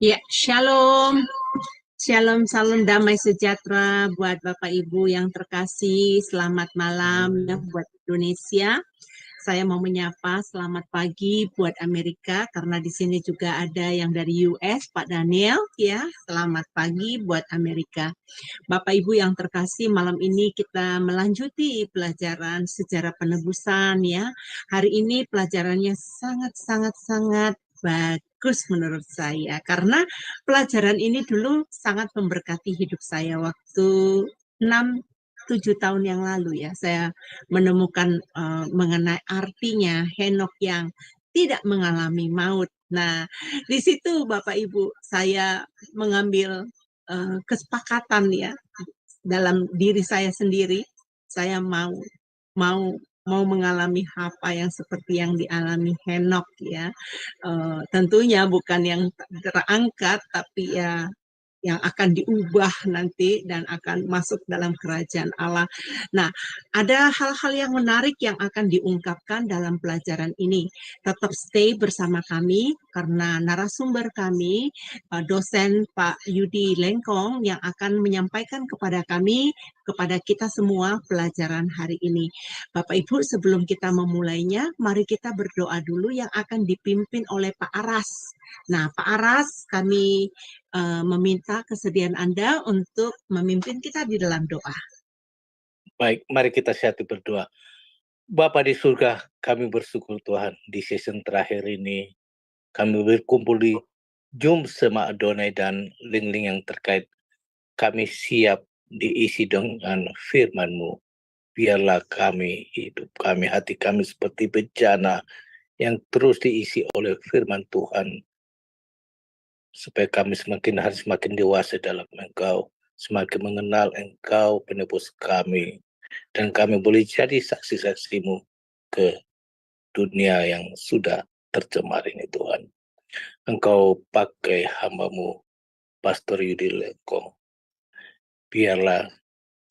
Ya, shalom. Shalom, salam damai sejahtera buat Bapak Ibu yang terkasih. Selamat malam ya buat Indonesia. Saya mau menyapa selamat pagi buat Amerika karena di sini juga ada yang dari US, Pak Daniel ya. Selamat pagi buat Amerika. Bapak Ibu yang terkasih, malam ini kita melanjuti pelajaran sejarah penebusan ya. Hari ini pelajarannya sangat bagus menurut saya karena pelajaran ini dulu sangat memberkati hidup saya waktu 6-7 tahun yang lalu ya. Saya menemukan mengenai artinya Henok yang tidak mengalami maut. Nah, di situ Bapak Ibu saya mengambil kesepakatan ya dalam diri saya sendiri. Saya mau mau mengalami apa yang seperti yang dialami Henok ya. Tentunya bukan yang terangkat tapi ya yang akan diubah nanti dan akan masuk dalam kerajaan Allah. Nah, ada hal-hal yang menarik yang akan diungkapkan dalam pelajaran ini. Tetap stay bersama kami karena narasumber kami, dosen Pak Yudi Lengkong yang akan menyampaikan kepada kami, kepada kita semua pelajaran hari ini. Bapak Ibu, sebelum kita memulainya, mari kita berdoa dulu yang akan dipimpin oleh Pak Aras. Nah, Pak Aras, kami meminta kesediaan Anda untuk memimpin kita di dalam doa. Baik, mari kita siapkan berdoa. Bapa di surga, kami bersyukur Tuhan di season terakhir ini kami berkumpul di Zoom sama Adonai dan link-link yang terkait. Kami siap diisi dengan firman-Mu. Biarlah kami, hidup kami, hati kami seperti bejana yang terus diisi oleh firman Tuhan. Supaya kami semakin hari semakin dewasa dalam Engkau, semakin mengenal Engkau penebus kami. Dan kami boleh jadi saksi-saksi-Mu ke dunia yang sudah tercemar ini Tuhan. Engkau pakai hamba-Mu, Pastor Yudi Lengkong. Biarlah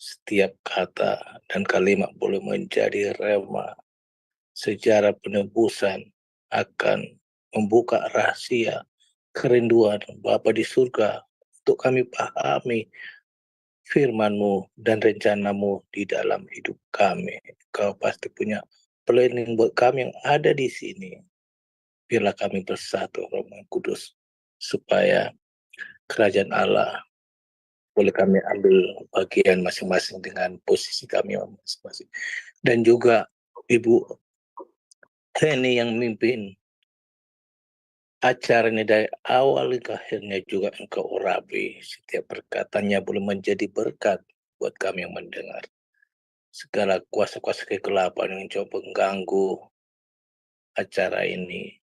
setiap kata dan kalimat boleh menjadi rema. Sejarah penebusan akan membuka rahasia kerinduan Bapa di surga untuk kami pahami firman-Mu dan rencana-Mu di dalam hidup kami. Kau pasti punya planning buat kami yang ada di sini. Biarlah kami bersatu, Roh Kudus, supaya kerajaan Allah boleh kami ambil bagian masing-masing dengan posisi kami masing-masing. Dan juga Ibu Heni yang memimpin acara ini dari awal ke akhirnya juga Engkau urapi. Setiap perkataannya boleh menjadi berkat buat kami yang mendengar. Segala kuasa-kuasa kegelapan yang coba mengganggu acara ini,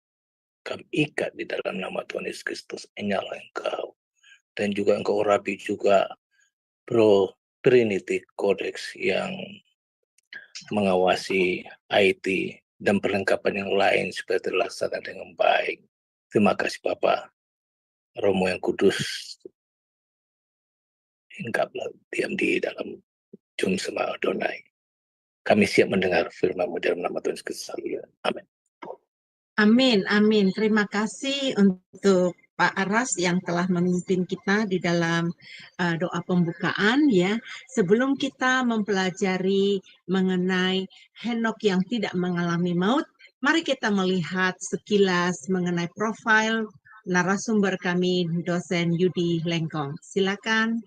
kami ikat di dalam nama Tuhan Yesus Kristus. Nyala Engkau. Dan juga Engkau urapi juga Bro Trinity Codex yang mengawasi IT dan perlengkapan yang lain supaya terlaksana dengan baik. Terima kasih Bapak. Romo yang kudus hinggaplah diam di dalam Zoom sama Adonai. Kami siap mendengar firman-Mu dalam nama Tuhan Yesus. Amin. Amin, amin. Terima kasih untuk Pak Aras yang telah memimpin kita di dalam doa pembukaan ya. Sebelum kita mempelajari mengenai Henok yang tidak mengalami maut, mari kita melihat sekilas mengenai profil narasumber kami, dosen Yudi Lengkong. Silakan.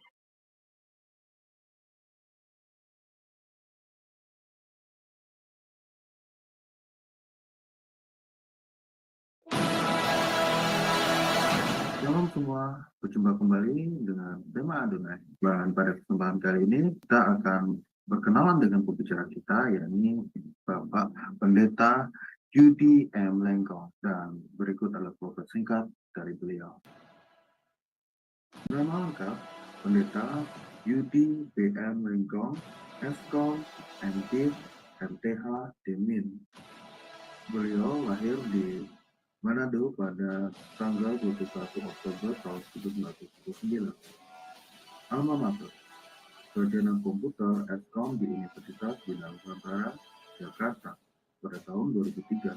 Shalom semua, berjumpa kembali dengan tema Adonai. Dan pada kesempatan kali ini kita akan berkenalan dengan pembicara kita, yakni Bapak Pendeta Yudi M. Lengkong. Dan berikut adalah profil singkat dari beliau. Nama lengkap, Pendeta Yudi B. M. Lengkong, Eskom, MDiv, MTH, Demin. Beliau lahir di Manado pada tanggal 21 Oktober tahun 1979. Alma mater, Sarjana Komputer Eskom di Universitas Bina Nusantara, Jakarta pada tahun 2003.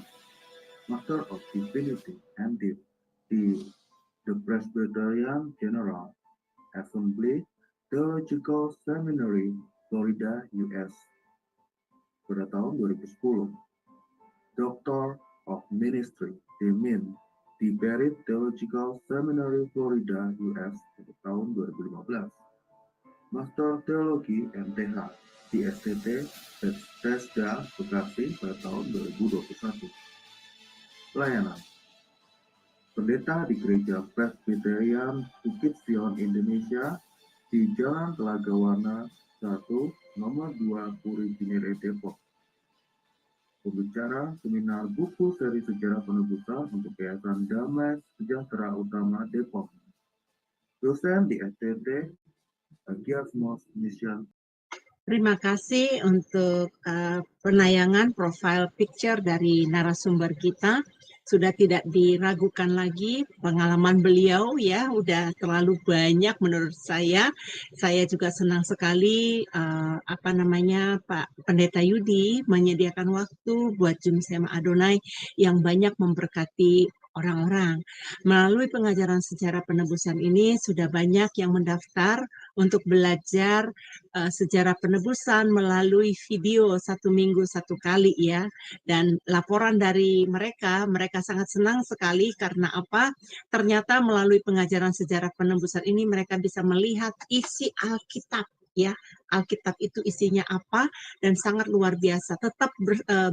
Master of Divinity MDiv di the Presbyterian General Assembly Theological Seminary, Florida, US. Pada tahun 2010, Doctor of Ministry, Demin, di Barrett Theological Seminary, Florida, US, pada tahun 2015. Master Teologi MTH di STT Bethesda, Bekasi pada tahun 2021. Pelayanan Pendeta di Gereja Presbyterian Bukit Sion Indonesia di Jalan Telaga Warna 1, nomor 2, Puri Cinere, Depok. Pembicara seminar buku seri sejarah penebusan untuk Yayasan Damai Sejahtera Utama Depok. Dosen di STT Agiasmos Mission. Terima kasih untuk penayangan profile picture dari narasumber kita. Sudah tidak diragukan lagi pengalaman beliau ya, udah terlalu banyak menurut saya. Saya juga senang sekali Pak Pendeta Yudi menyediakan waktu buat Jum Sema Adonai yang banyak memberkati orang-orang. Melalui pengajaran sejarah penebusan ini sudah banyak yang mendaftar untuk belajar sejarah penebusan melalui video 1 minggu 1 kali ya, dan laporan dari mereka sangat senang sekali karena apa? Ternyata melalui pengajaran sejarah penebusan ini mereka bisa melihat isi Alkitab ya, Alkitab itu isinya apa dan sangat luar biasa. Tetap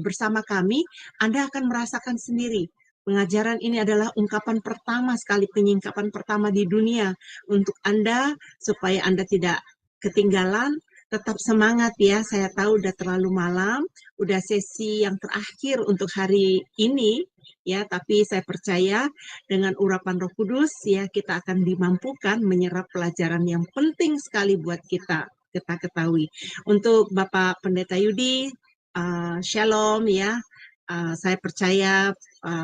bersama kami, Anda akan merasakan sendiri. Pengajaran ini adalah ungkapan pertama sekali, penyingkapan pertama di dunia untuk Anda supaya Anda tidak ketinggalan. Tetap semangat ya, saya tahu udah terlalu malam, udah sesi yang terakhir untuk hari ini ya, tapi saya percaya dengan urapan Roh Kudus ya kita akan dimampukan menyerap pelajaran yang penting sekali buat kita ketahui. Untuk Bapak Pendeta Yudi, Shalom ya. Saya percaya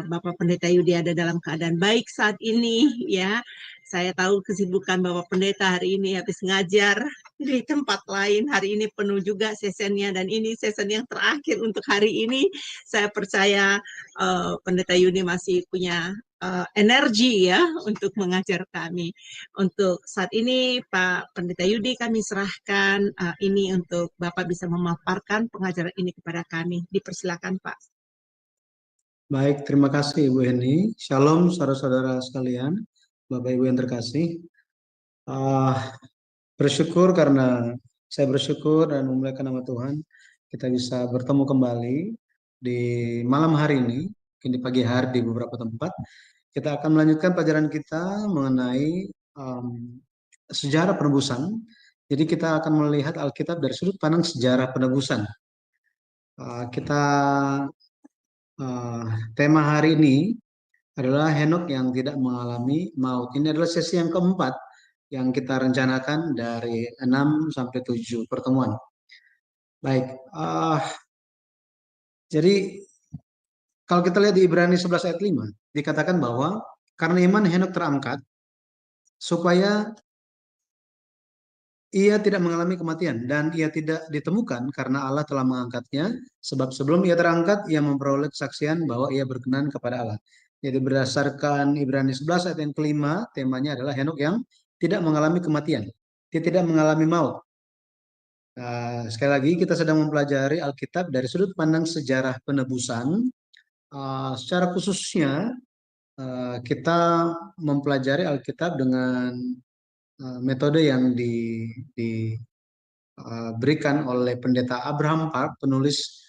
Bapak Pendeta Yudi ada dalam keadaan baik saat ini ya. Saya tahu kesibukan Bapak Pendeta hari ini habis ngajar di tempat lain. Hari ini penuh juga sesennya dan ini sesen yang terakhir untuk hari ini. Saya percaya Pendeta Yudi masih punya energi ya untuk mengajar kami. Untuk saat ini Pak Pendeta Yudi kami serahkan ini untuk Bapak bisa memaparkan pengajaran ini kepada kami. Dipersilakan Pak. Baik, terima kasih Ibu Heni. Shalom saudara-saudara sekalian, Bapak Ibu yang terkasih. Saya bersyukur dan memuliakan nama Tuhan, kita bisa bertemu kembali di malam hari ini, mungkin di pagi hari di beberapa tempat. Kita akan melanjutkan pelajaran kita mengenai sejarah penebusan. Jadi kita akan melihat Alkitab dari sudut pandang sejarah penebusan. Tema hari ini adalah Henok yang tidak mengalami maut. Ini adalah sesi yang keempat yang kita rencanakan dari 6 sampai 7 pertemuan. Baik, jadi kalau kita lihat di Ibrani 11 ayat 5, dikatakan bahwa karena iman Henok terangkat supaya ia tidak mengalami kematian dan ia tidak ditemukan karena Allah telah mengangkatnya, sebab sebelum ia terangkat ia memperoleh kesaksian bahwa ia berkenan kepada Allah. Jadi berdasarkan Ibrani 11 ayat yang kelima, temanya adalah Henok yang tidak mengalami kematian, dia tidak mengalami maut. Sekali lagi kita sedang mempelajari Alkitab dari sudut pandang sejarah penebusan. Secara khususnya kita mempelajari Alkitab dengan metode yang diberikan oleh Pendeta Abraham Park, penulis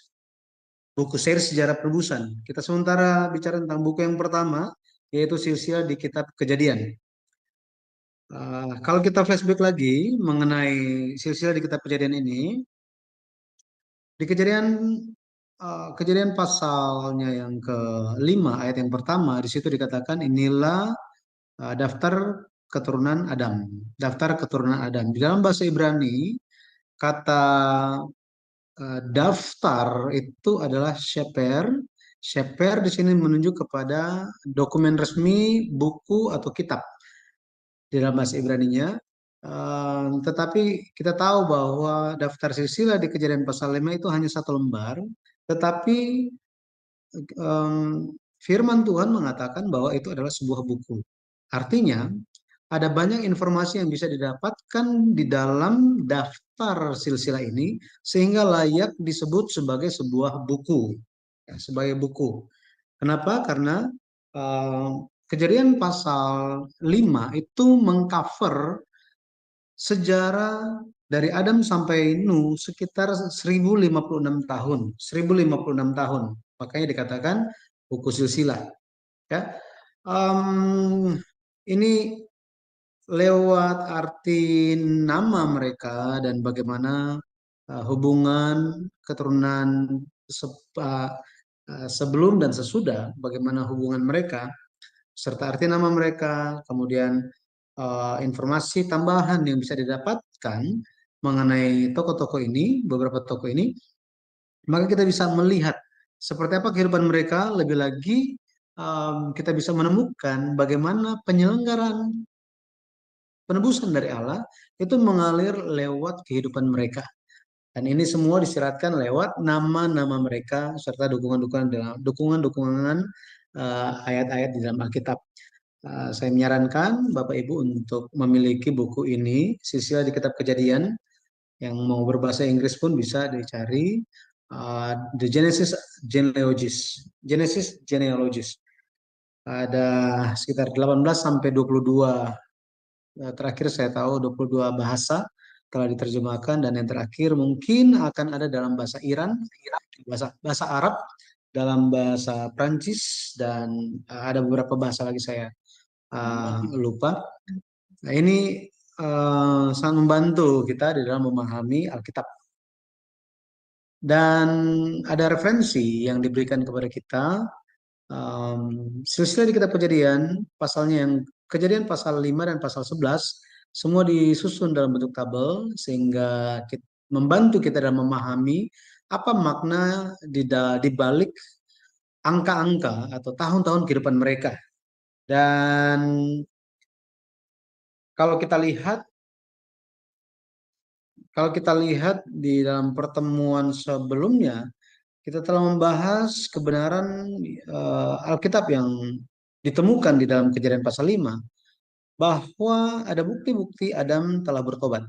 buku seri sejarah penebusan. Kita sementara bicara tentang buku yang pertama, yaitu silsilah di Kitab Kejadian. Kalau kita flashback lagi mengenai silsilah di Kitab Kejadian ini, di Kejadian pasalnya yang ke-5 ayat yang pertama, di situ dikatakan inilah daftar keturunan Adam. Daftar keturunan Adam. Di dalam bahasa Ibrani, kata daftar itu adalah sheper. Sheper di sini menunjuk kepada dokumen resmi, buku atau kitab di dalam bahasa Ibraninya. Tetapi kita tahu bahwa daftar silsilah di Kejadian pasal 5 itu hanya 1 lembar. Tetapi firman Tuhan mengatakan bahwa itu adalah sebuah buku. Artinya, ada banyak informasi yang bisa didapatkan di dalam daftar silsilah ini sehingga layak disebut sebagai sebuah buku, ya, sebagai buku. Kenapa? Karena eh, Kejadian pasal 5 itu mengcover sejarah dari Adam sampai Nuh sekitar 1056 tahun, 1056 tahun. Makanya dikatakan buku silsilah, ya. Em, ini lewat arti nama mereka dan bagaimana hubungan keturunan sebelum dan sesudah, bagaimana hubungan mereka, serta arti nama mereka, kemudian informasi tambahan yang bisa didapatkan mengenai tokoh-tokoh ini, beberapa tokoh ini, maka kita bisa melihat seperti apa kehidupan mereka, lebih lagi kita bisa menemukan bagaimana penyelenggaraan penebusan dari Allah itu mengalir lewat kehidupan mereka. Dan ini semua disiratkan lewat nama-nama mereka serta dukungan-dukungan ayat-ayat di dalam Alkitab. Saya menyarankan Bapak Ibu untuk memiliki buku ini, Silsilah di Kitab Kejadian, yang mau berbahasa Inggris pun bisa dicari, The Genesis Genealogies. Genesis Genealogies. Ada sekitar 18 sampai 22. Terakhir saya tahu 22 bahasa telah diterjemahkan, dan yang terakhir mungkin akan ada dalam bahasa Iran, bahasa Arab, dalam bahasa Prancis, dan ada beberapa bahasa lagi saya lupa. Nah, ini sangat membantu kita di dalam memahami Alkitab. Dan ada referensi yang diberikan kepada kita, silsilah di Kitab Kejadian, pasalnya yang Kejadian pasal 5 dan pasal 11, semua disusun dalam bentuk tabel sehingga membantu kita dalam memahami apa makna di balik angka-angka atau tahun-tahun kehidupan mereka. Dan kalau kita lihat di dalam pertemuan sebelumnya, kita telah membahas kebenaran Alkitab yang ditemukan di dalam Kejadian pasal 5, bahwa ada bukti-bukti Adam telah bertobat.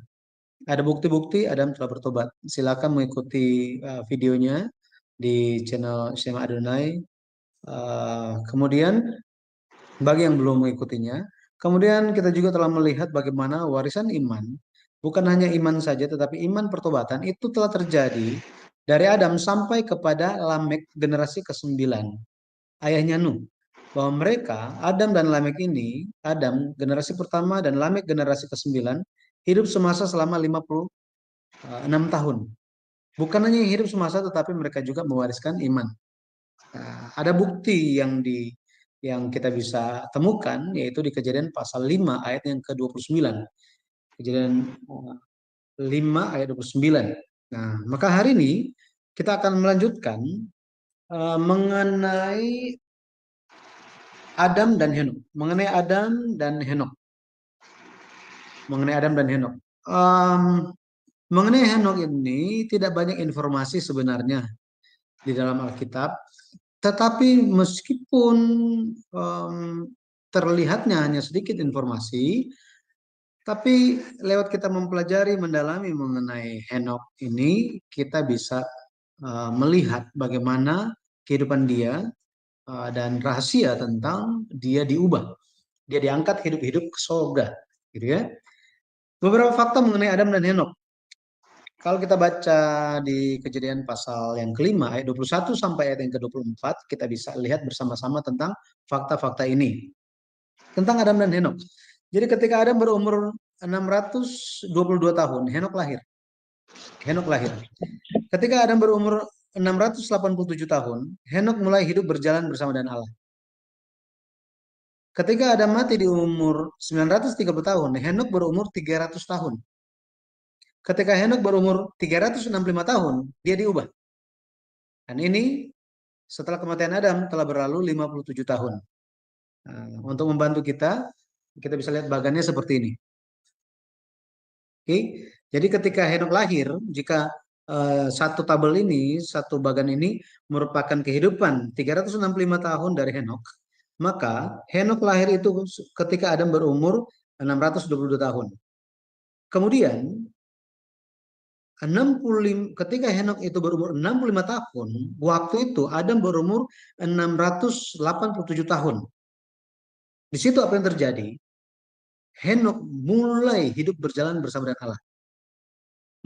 Ada bukti-bukti Adam telah bertobat. Silakan mengikuti videonya di channel Shema Adonai. Kemudian bagi yang belum mengikutinya, kemudian kita juga telah melihat bagaimana warisan iman, bukan hanya iman saja, tetapi iman pertobatan itu telah terjadi dari Adam sampai kepada Lamek generasi ke-9, ayahnya Nuh. Bahwa mereka, Adam dan Lamek ini, Adam generasi pertama dan Lamek generasi ke-9, hidup semasa selama 56 tahun. Bukan hanya hidup semasa, tetapi mereka juga mewariskan iman. Ada bukti yang kita bisa temukan, yaitu di Kejadian pasal 5 ayat yang ke-29. Kejadian 5 ayat 29. Nah, maka hari ini kita akan melanjutkan mengenai Adam dan Henok. Mengenai Adam dan Henok. Mengenai Henok ini tidak banyak informasi sebenarnya di dalam Alkitab. Tetapi meskipun terlihatnya hanya sedikit informasi, tapi lewat kita mempelajari, mendalami mengenai Henok ini, kita bisa melihat bagaimana kehidupan dia dan rahasia tentang dia diubah. Dia diangkat hidup-hidup ke surga, gitu ya. Beberapa fakta mengenai Adam dan Henok. Kalau kita baca di Kejadian pasal yang ke-5 ayat 21 sampai ayat yang ke-24, kita bisa lihat bersama-sama tentang fakta-fakta ini. Tentang Adam dan Henok. Jadi ketika Adam berumur 622 tahun, Henok lahir. Ketika Adam berumur 687 tahun, Henok mulai hidup berjalan bersama dengan Allah. Ketika Adam mati di umur 930 tahun, Henok berumur 300 tahun. Ketika Henok berumur 365 tahun, dia diubah. Dan ini setelah kematian Adam telah berlalu 57 tahun. Nah, untuk membantu kita bisa lihat bagannya seperti ini. Oke, jadi ketika Henok lahir, jika satu tabel ini, satu bagan ini merupakan kehidupan 365 tahun dari Henok, Maka Henok lahir itu ketika Adam berumur 622 tahun. Kemudian ketika Henok itu berumur 65 tahun, waktu itu Adam berumur 687 tahun. Di situ apa yang terjadi? Henok mulai hidup berjalan bersama dengan Allah.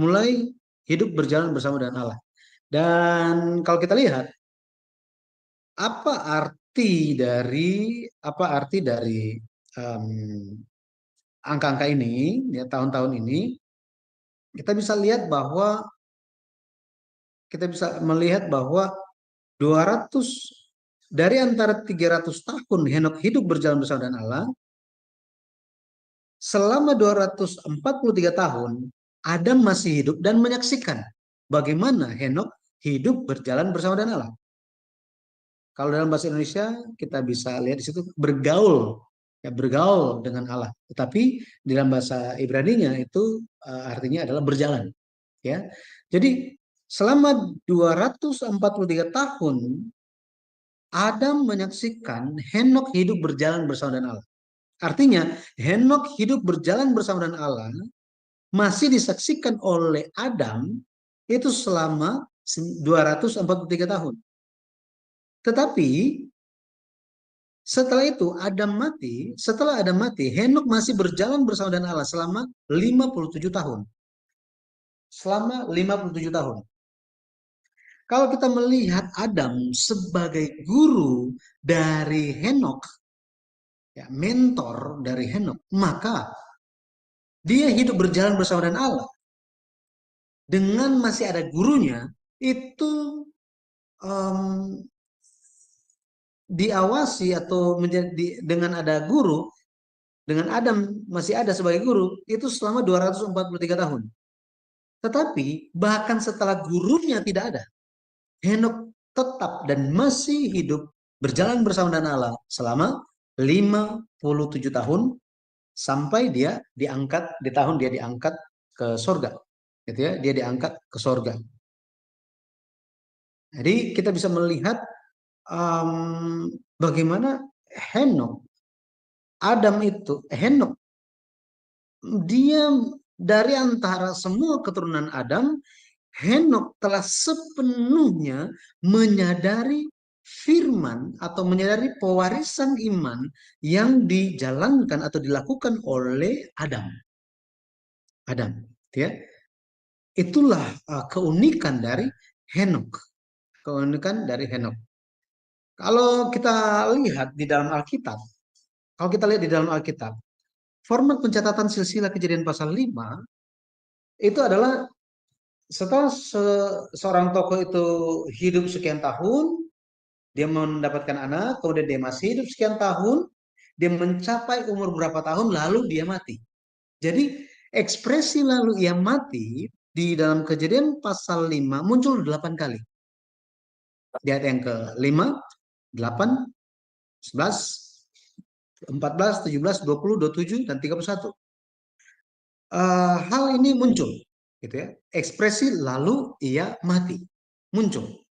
Mulai hidup berjalan bersama dengan Allah. Dan kalau kita lihat apa arti dari angka-angka ini, ya, tahun-tahun ini, kita bisa melihat bahwa 200 dari antara 300 tahun Henok hidup berjalan bersama dengan Allah, selama 243 tahun Adam masih hidup dan menyaksikan bagaimana Henok hidup berjalan bersama dengan Allah. Kalau dalam bahasa Indonesia kita bisa lihat di situ bergaul, ya, bergaul dengan Allah. Tetapi di dalam bahasa Ibrani-nya itu artinya adalah berjalan, ya. Jadi selama 243 tahun Adam menyaksikan Henok hidup berjalan bersama dengan Allah. Artinya Henok hidup berjalan bersama dengan Allah masih disaksikan oleh Adam itu selama 243 tahun. Tetapi setelah Adam mati, Henok masih berjalan bersama dengan Allah selama 57 tahun. Selama 57 tahun. Kalau kita melihat Adam sebagai guru dari Henok, ya, mentor dari Henok, maka dia hidup berjalan bersama dengan Allah. Dengan masih ada gurunya, itu diawasi atau dengan ada guru, dengan Adam masih ada sebagai guru, itu selama 243 tahun. Tetapi bahkan setelah gurunya tidak ada, Henok tetap dan masih hidup berjalan bersama dengan Allah selama 57 tahun sampai dia diangkat, di tahun dia diangkat ke surga. Gitu ya, dia diangkat ke surga. Jadi kita bisa melihat bagaimana Henok dia dari antara semua keturunan Adam, Henok telah sepenuhnya menyadari firman atau menyadari pewarisan iman yang dijalankan atau dilakukan oleh Adam, ya. Itulah keunikan dari Henok. Kalau kita lihat di dalam Alkitab, format pencatatan silsilah Kejadian pasal 5 itu adalah setelah seorang tokoh itu hidup sekian tahun, dia mendapatkan anak, kemudian dia masih hidup sekian tahun, dia mencapai umur berapa tahun, lalu dia mati. Jadi ekspresi lalu ia mati di dalam Kejadian pasal 5 muncul 8 kali. Di ayat yang ke-5, 8, 11, 14, 17, 20, 27, dan 31. Hal ini muncul, gitu ya. Ekspresi lalu ia mati muncul.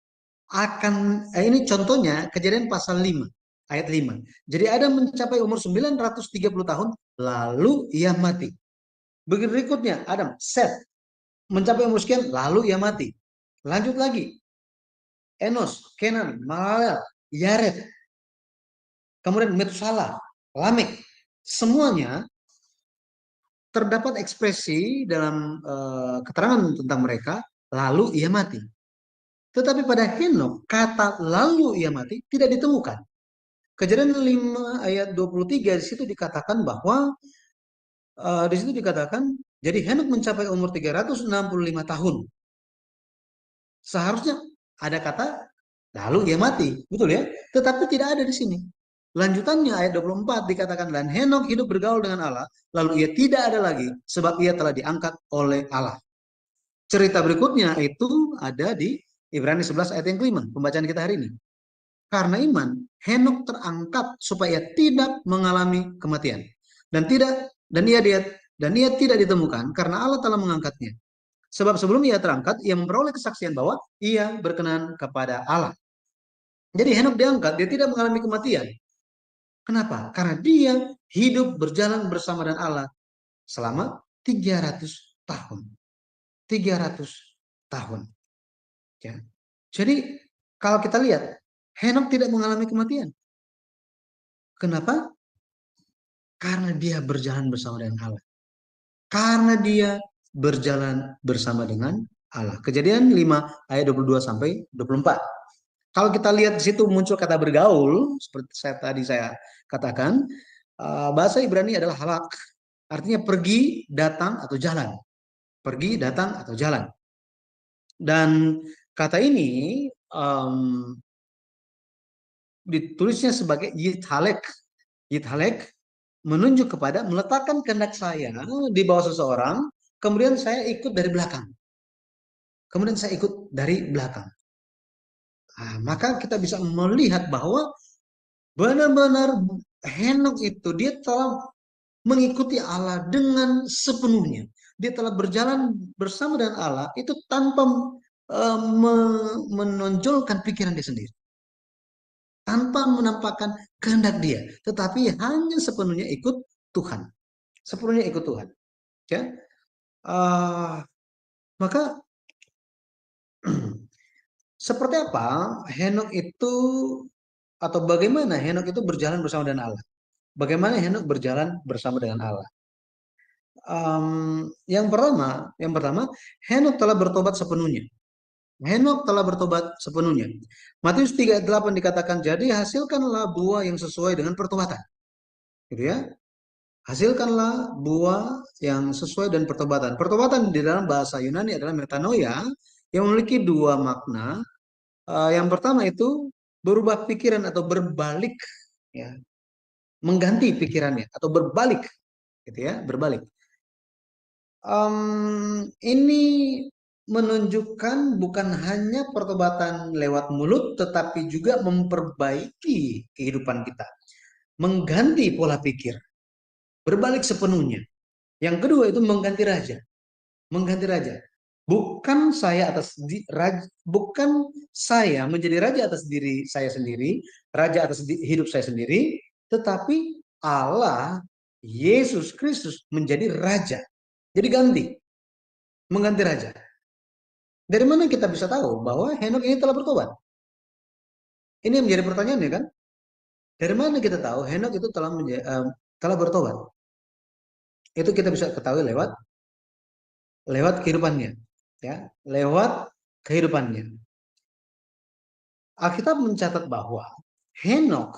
Ini contohnya Kejadian pasal 5 ayat 5. Jadi Adam mencapai umur 930 tahun lalu ia mati. Berikutnya Adam, Seth, mencapai umur sekian lalu ia mati. Lanjut lagi, Enos, Kenan, Mahalalel, Yared, kemudian Methuselah, Lamek, semuanya terdapat ekspresi dalam keterangan tentang mereka lalu ia mati. Tetapi pada Henok kata lalu ia mati tidak ditemukan. Kejadian 5 ayat 23 di situ dikatakan bahwa jadi Henok mencapai umur 365 tahun. Seharusnya ada kata lalu ia mati, betul ya? Tetapi tidak ada di sini. Lanjutannya ayat 24 dikatakan dan Henok hidup bergaul dengan Allah, lalu ia tidak ada lagi sebab ia telah diangkat oleh Allah. Cerita berikutnya itu ada di Ibrani 11 ayat yang kelima, pembacaan kita hari ini. Karena iman, Henok terangkat supaya tidak mengalami kematian. Dan ia tidak ditemukan karena Allah telah mengangkatnya. Sebab sebelum ia terangkat, ia memperoleh kesaksian bahwa ia berkenan kepada Allah. Jadi Henok diangkat, dia tidak mengalami kematian. Kenapa? Karena dia hidup berjalan bersama dengan Allah selama 300 tahun. 300 tahun. Ya. Jadi kalau kita lihat, Henok tidak mengalami kematian. Kenapa? Karena dia berjalan bersama dengan Allah. Karena dia berjalan bersama dengan Allah. Kejadian 5 ayat 22 sampai 24. Kalau kita lihat di situ muncul kata bergaul, seperti saya katakan, bahasa Ibrani adalah halak. Artinya pergi, datang, atau jalan. Pergi, datang, atau jalan. Dan kata ini ditulisnya sebagai yithalek. Yithalek menunjuk kepada meletakkan kehendak saya di bawah seseorang, kemudian saya ikut dari belakang. Kemudian saya ikut dari belakang. Nah, maka kita bisa melihat bahwa benar-benar Henok itu dia telah mengikuti Allah dengan sepenuhnya. Dia telah berjalan bersama dengan Allah itu tanpa menonjolkan pikiran dia sendiri. Tanpa menampakkan kehendak dia. Tetapi hanya sepenuhnya ikut Tuhan. Sepenuhnya ikut Tuhan. Ya. Maka seperti apa Henok itu, atau bagaimana Henok itu berjalan bersama dengan Allah? Bagaimana Henok berjalan bersama dengan Allah? Yang pertama, Henok telah bertobat sepenuhnya. Henok telah bertobat sepenuhnya. Matius 3:8 dikatakan, jadi hasilkanlah buah yang sesuai dengan pertobatan. Gitu ya. Hasilkanlah buah yang sesuai dengan pertobatan. Pertobatan di dalam bahasa Yunani adalah metanoia, yang memiliki dua makna. Yang pertama itu berubah pikiran atau berbalik, ya, mengganti pikirannya atau berbalik, gitu ya, berbalik. Ini menunjukkan bukan hanya pertobatan lewat mulut, tetapi juga memperbaiki kehidupan kita, mengganti pola pikir, berbalik sepenuhnya. Yang kedua itu mengganti raja, mengganti raja. Bukan saya bukan saya menjadi raja atas diri saya sendiri, raja atas hidup saya sendiri, tetapi Allah, Yesus Kristus menjadi raja. Jadi ganti, mengganti raja. Dari mana kita bisa tahu bahwa Henok ini telah bertobat? Ini yang menjadi pertanyaan, ya kan? Dari mana kita tahu Henok itu telah bertobat? Itu kita bisa ketahui lewat kehidupannya, ya, lewat kehidupannya. Alkitab mencatat bahwa Henok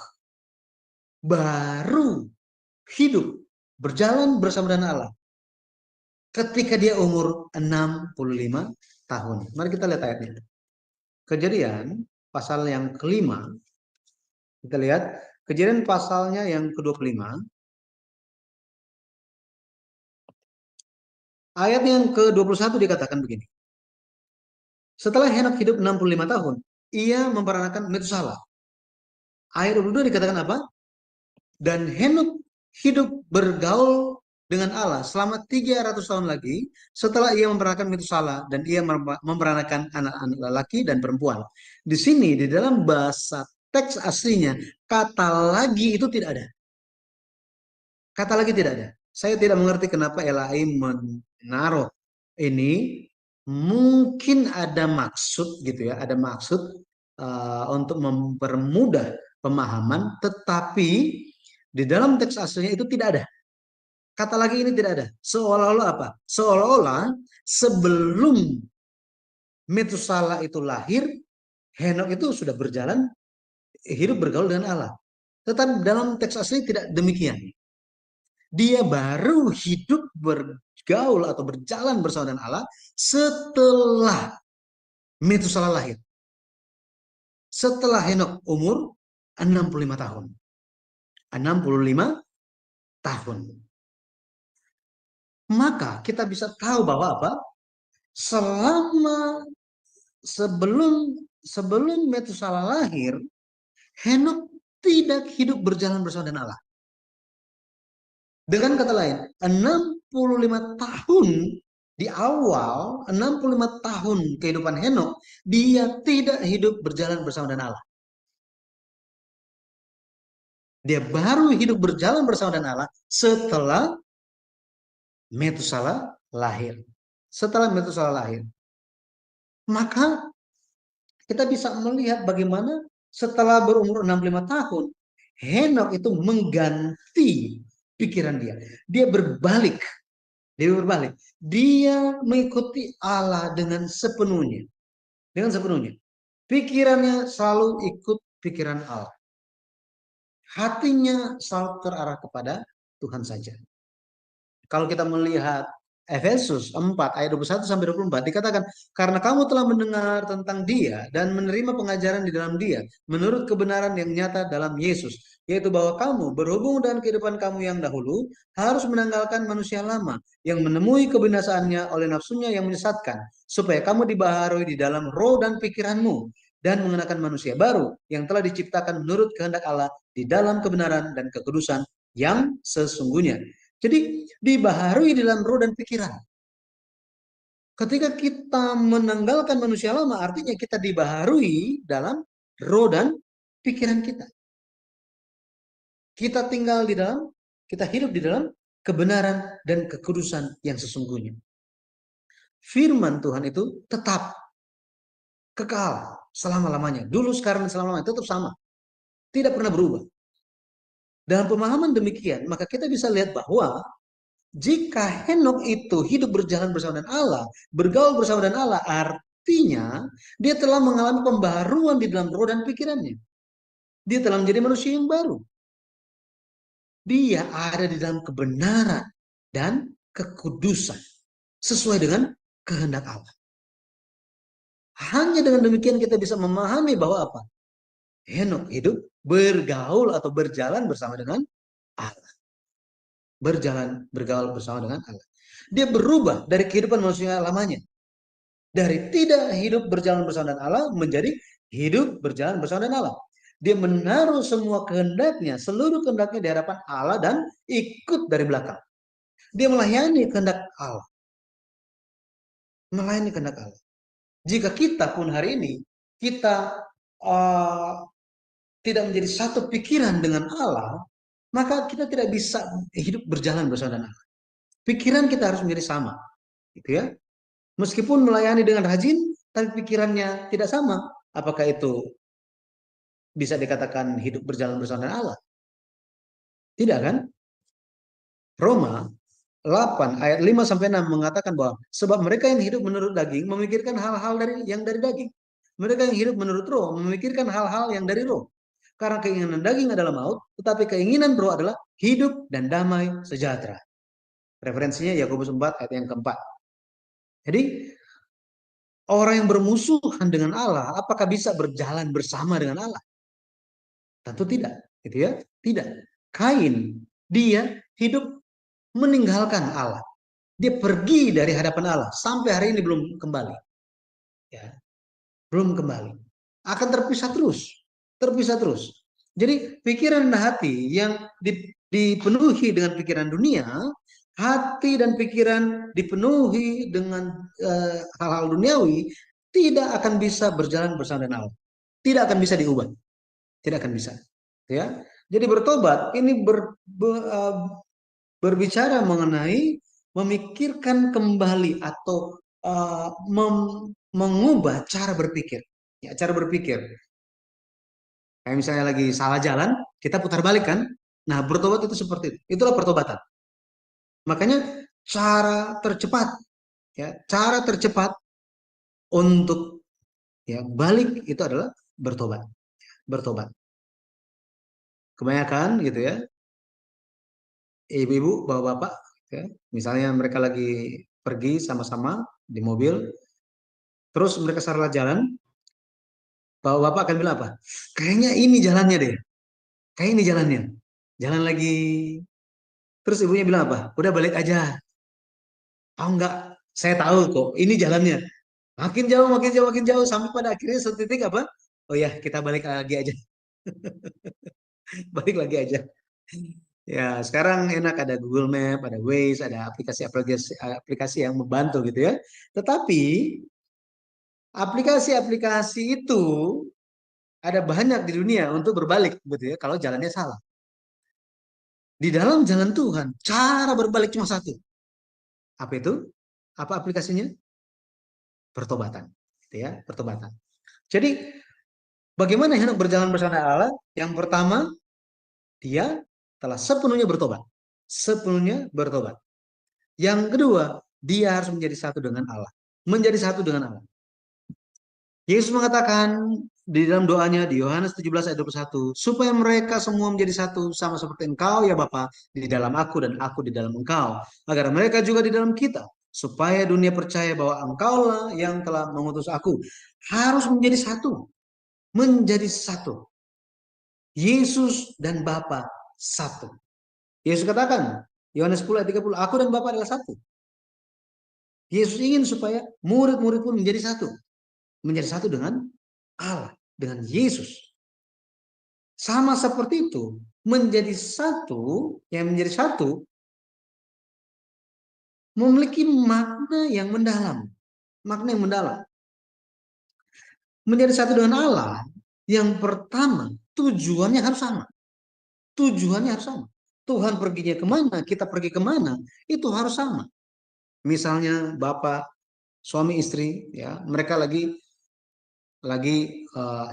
baru hidup berjalan bersama dengan Allah ketika dia umur 65 tahun. Mari kita lihat ayatnya. Kejadian pasal yang kelima. Kita lihat Kejadian pasalnya yang ke-25. Ayat yang ke-21 dikatakan begini. Setelah Henok hidup 65 tahun, ia memperanakan Metusala. Ayat 22 dikatakan apa? Dan Henok hidup bergaul dengan Allah selama 300 tahun lagi setelah ia memperanakan Metusala, dan ia memperanakan anak-anak lelaki dan perempuan. Di sini di dalam bahasa teks aslinya kata lagi itu tidak ada. Kata lagi tidak ada. Saya tidak mengerti kenapa LAI menaruh ini. Mungkin ada maksud gitu ya, ada maksud untuk mempermudah pemahaman, tetapi di dalam teks aslinya itu tidak ada. Kata lagi ini tidak ada. Seolah-olah apa? Seolah-olah sebelum Metusala itu lahir, Henok itu sudah berjalan, hidup bergaul dengan Allah. Tetapi dalam teks asli tidak demikian. Dia baru hidup bergaul atau berjalan bersama dengan Allah setelah Metusala lahir. Setelah Henok umur 65 tahun. 65 tahun. Maka kita bisa tahu bahwa apa? Sebelum Metusala lahir, Henok tidak hidup berjalan bersama dengan Allah. Dengan kata lain, 65 tahun di awal, 65 tahun kehidupan Henok, dia tidak hidup berjalan bersama dengan Allah. Dia baru hidup berjalan bersama dengan Allah setelah Metusala lahir. Setelah Metusala lahir. Maka kita bisa melihat bagaimana setelah berumur 65 tahun, Henok itu mengganti pikiran dia. Dia berbalik. Dia mengikuti Allah dengan sepenuhnya. Pikirannya selalu ikut pikiran Allah. Hatinya selalu terarah kepada Tuhan saja. Kalau kita melihat Efesus 4 ayat 21 sampai 24 dikatakan, karena kamu telah mendengar tentang Dia dan menerima pengajaran di dalam Dia menurut kebenaran yang nyata dalam Yesus, yaitu bahwa kamu berhubung dengan kehidupan kamu yang dahulu harus menanggalkan manusia lama yang menemui kebinasaannya oleh nafsunya yang menyesatkan, supaya kamu dibaharui di dalam roh dan pikiranmu dan mengenakan manusia baru yang telah diciptakan menurut kehendak Allah di dalam kebenaran dan kekudusan yang sesungguhnya. Jadi dibaharui dalam roh dan pikiran. Ketika kita menanggalkan manusia lama, artinya kita dibaharui dalam roh dan pikiran kita. Kita hidup di dalam kebenaran dan kekudusan yang sesungguhnya. Firman Tuhan itu tetap kekal selama-lamanya. Dulu, sekarang, dan selama-lamanya tetap sama. Tidak pernah berubah. Dalam pemahaman demikian, maka kita bisa lihat bahwa jika Henok itu hidup berjalan bersama dengan Allah, bergaul bersama dengan Allah, artinya dia telah mengalami pembaharuan di dalam roh dan pikirannya. Dia telah menjadi manusia yang baru. Dia ada di dalam kebenaran dan kekudusan sesuai dengan kehendak Allah. Hanya dengan demikian kita bisa memahami bahwa apa? Henok hidup bergaul atau berjalan bersama dengan Allah. Bergaul bersama dengan Allah. Dia berubah dari kehidupan manusia lamanya. Dari tidak hidup berjalan bersama dengan Allah menjadi hidup berjalan bersama dengan Allah. Dia menaruh semua kehendaknya, seluruh kehendaknya di hadapan Allah dan ikut dari belakang. Dia melayani kehendak Allah. Melayani kehendak Allah. Jika kita pun hari ini kita tidak menjadi satu pikiran dengan Allah, maka kita tidak bisa hidup berjalan bersama dengan Allah. Pikiran kita harus menjadi sama, gitu ya. Meskipun melayani dengan rajin, tapi pikirannya tidak sama. Apakah itu bisa dikatakan hidup berjalan bersama dengan Allah? Tidak kan? Roma 8 ayat 5 sampai 6 mengatakan bahwa sebab mereka yang hidup menurut daging memikirkan hal-hal yang dari daging. Mereka yang hidup menurut roh memikirkan hal-hal yang dari roh. Karena keinginan daging adalah maut, tetapi keinginan roh adalah hidup dan damai sejahtera. Referensinya Yakobus 4 ayat yang keempat. Jadi orang yang bermusuhan dengan Allah, apakah bisa berjalan bersama dengan Allah? Tentu tidak, gitu ya. Tidak. Kain, dia hidup meninggalkan Allah. Dia pergi dari hadapan Allah sampai hari ini belum kembali. Ya. Belum kembali. Akan terpisah terus. Jadi pikiran dan hati yang dipenuhi dengan pikiran dunia, hati dan pikiran dipenuhi dengan hal-hal duniawi, tidak akan bisa berjalan bersama dengan Allah. Tidak akan bisa diubah. Tidak akan bisa. Ya. Jadi bertobat ini berbicara mengenai memikirkan kembali atau mengubah cara berpikir. Ya, cara berpikir. Kayak misalnya lagi salah jalan, kita putar balik kan? Nah, bertobat itu seperti itu. Itulah pertobatan. Makanya cara tercepat untuk ya balik itu adalah bertobat. Bertobat. Kebanyakan gitu ya. Ibu-ibu, bapak-bapak, ya, misalnya mereka lagi pergi sama-sama di mobil, terus mereka salah jalan, bapak-bapak akan bilang apa? Kayaknya ini jalannya deh. Kayak ini jalannya. Jalan lagi. Terus ibunya bilang apa? Udah balik aja. Oh enggak, saya tahu kok. Ini jalannya. Makin jauh sampai pada akhirnya satu titik apa? Oh ya, kita balik lagi aja. Balik lagi aja. Ya, sekarang enak ada Google Map, ada Waze, ada aplikasi yang membantu gitu ya. Tetapi aplikasi itu ada banyak di dunia untuk berbalik gitu ya kalau jalannya salah. Di dalam jalan Tuhan, cara berbalik cuma satu. Apa itu? Apa aplikasinya? Pertobatan. Gitu ya, pertobatan. Jadi, bagaimana Henok berjalan bersama Allah? Yang pertama, dia telah sepenuhnya bertobat. Sepenuhnya bertobat. Yang kedua, dia harus menjadi satu dengan Allah. Menjadi satu dengan Allah. Yesus mengatakan di dalam doanya di Yohanes 17 ayat 21, supaya mereka semua menjadi satu sama seperti Engkau ya Bapa di dalam aku dan aku di dalam Engkau, agar mereka juga di dalam kita, supaya dunia percaya bahwa Engkaulah yang telah mengutus aku. Harus menjadi satu. Menjadi satu. Yesus dan Bapa satu. Yesus katakan, Yohanes 10 ayat 30, aku dan Bapa adalah satu. Yesus ingin supaya murid-murid pun menjadi satu. Menjadi satu dengan Allah, dengan Yesus. Sama seperti itu, menjadi satu, yang menjadi satu, memiliki makna yang mendalam. Makna yang mendalam. Menjadi satu dengan Allah, yang pertama, tujuannya harus sama. Tujuannya harus sama. Tuhan perginya kemana, kita pergi kemana, itu harus sama. Misalnya bapak, suami istri, ya mereka lagi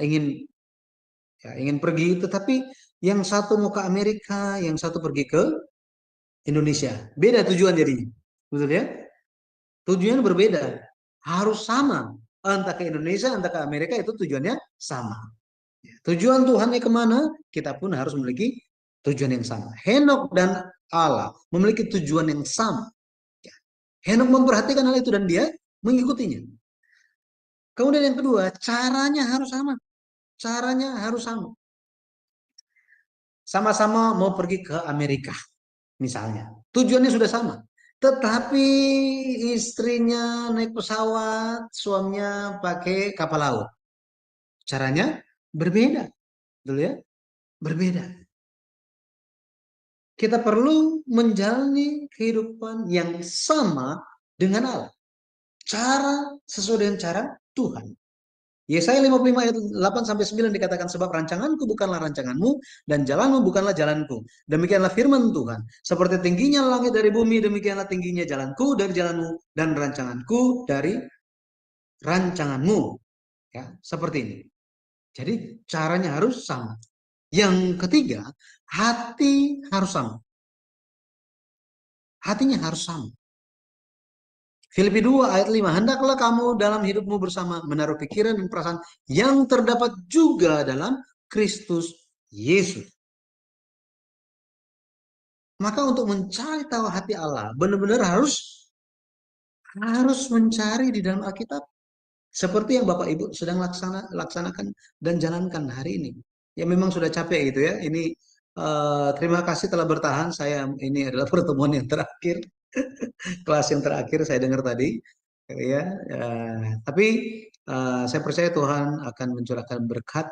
ingin pergi, tetapi yang satu mau ke Amerika, yang satu pergi ke Indonesia. Beda tujuan jadinya. Betul ya? Tujuannya berbeda. Harus sama. Entah ke Indonesia, entah ke Amerika, itu tujuannya sama. Tujuan Tuhannya kemana, kita pun harus memiliki tujuan yang sama. Henok dan Allah memiliki tujuan yang sama. Henok memperhatikan hal itu dan dia mengikutinya. Kemudian yang kedua, caranya harus sama. Caranya harus sama. Sama-sama mau pergi ke Amerika, misalnya. Tujuannya sudah sama. Tetapi istrinya naik pesawat, suaminya pakai kapal laut. Caranya berbeda. Betul ya? Berbeda. Kita perlu menjalani kehidupan yang sama dengan Allah. Cara sesuai dengan cara Tuhan. Yesaya 55 ayat 8 sampai 9 dikatakan, sebab rancanganku bukanlah rancanganmu dan jalanmu bukanlah jalanku. Demikianlah firman Tuhan. Seperti tingginya langit dari bumi, demikianlah tingginya jalanku dari jalanmu dan rancanganku dari rancanganmu. Ya, seperti ini. Jadi caranya harus sama. Yang ketiga, hati harus sama. Hatinya harus sama. Filipi 2 ayat 5, hendaklah kamu dalam hidupmu bersama menaruh pikiran dan perasaan yang terdapat juga dalam Kristus Yesus. Maka untuk mencari tahu hati Allah, benar-benar harus mencari di dalam Alkitab. Seperti yang Bapak Ibu sedang laksanakan dan jalankan hari ini. Ya memang sudah capek gitu ya. Ini terima kasih telah bertahan. Ini adalah pertemuan yang terakhir. Kelas yang terakhir saya dengar tadi, ya. Tapi saya percaya Tuhan akan mencurahkan berkat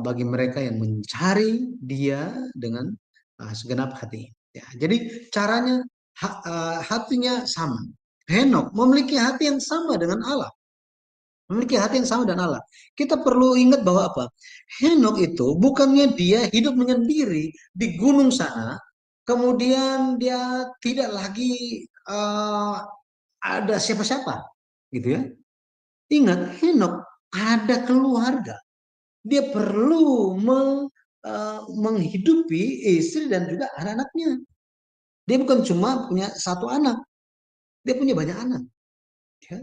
bagi mereka yang mencari Dia dengan segenap hati. Ya, jadi caranya hatinya sama. Henok memiliki hati yang sama dengan Allah. Memiliki hati yang sama dengan Allah. Kita perlu ingat bahwa apa? Henok itu bukannya dia hidup menyendiri di gunung sana, kemudian dia tidak lagi ada siapa-siapa, gitu ya. Ingat, Henok ada keluarga. Dia perlu menghidupi istri dan juga anak-anaknya. Dia bukan cuma punya satu anak, dia punya banyak anak. Ya.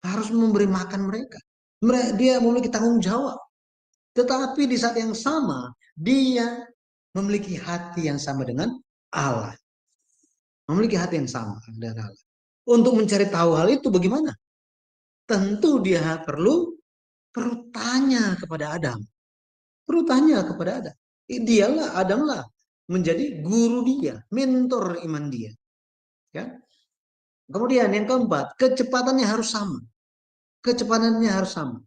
Harus memberi makan mereka. Dia memiliki tanggung jawab. Tetapi di saat yang sama, dia memiliki hati yang sama dengan Allah. Memiliki hati yang sama dengan Allah. Untuk mencari tahu hal itu bagaimana? Tentu dia perlu tanya kepada Adam. Perlu tanya kepada Adam. Dialah, Adamlah menjadi guru dia, mentor iman dia. Ya. Kemudian yang keempat, kecepatannya harus sama. Kecepatannya harus sama.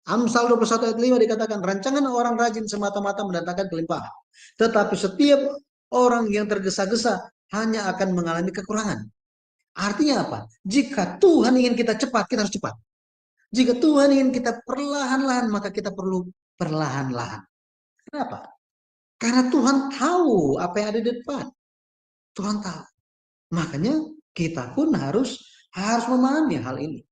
Amsal 21 ayat 5 dikatakan, rancangan orang rajin semata-mata mendatangkan kelimpahan. Tetapi setiap orang yang tergesa-gesa hanya akan mengalami kekurangan. Artinya apa? Jika Tuhan ingin kita cepat, kita harus cepat. Jika Tuhan ingin kita perlahan-lahan, maka kita perlu perlahan-lahan. Kenapa? Karena Tuhan tahu apa yang ada di depan. Tuhan tahu. Makanya kita pun harus memahami hal ini.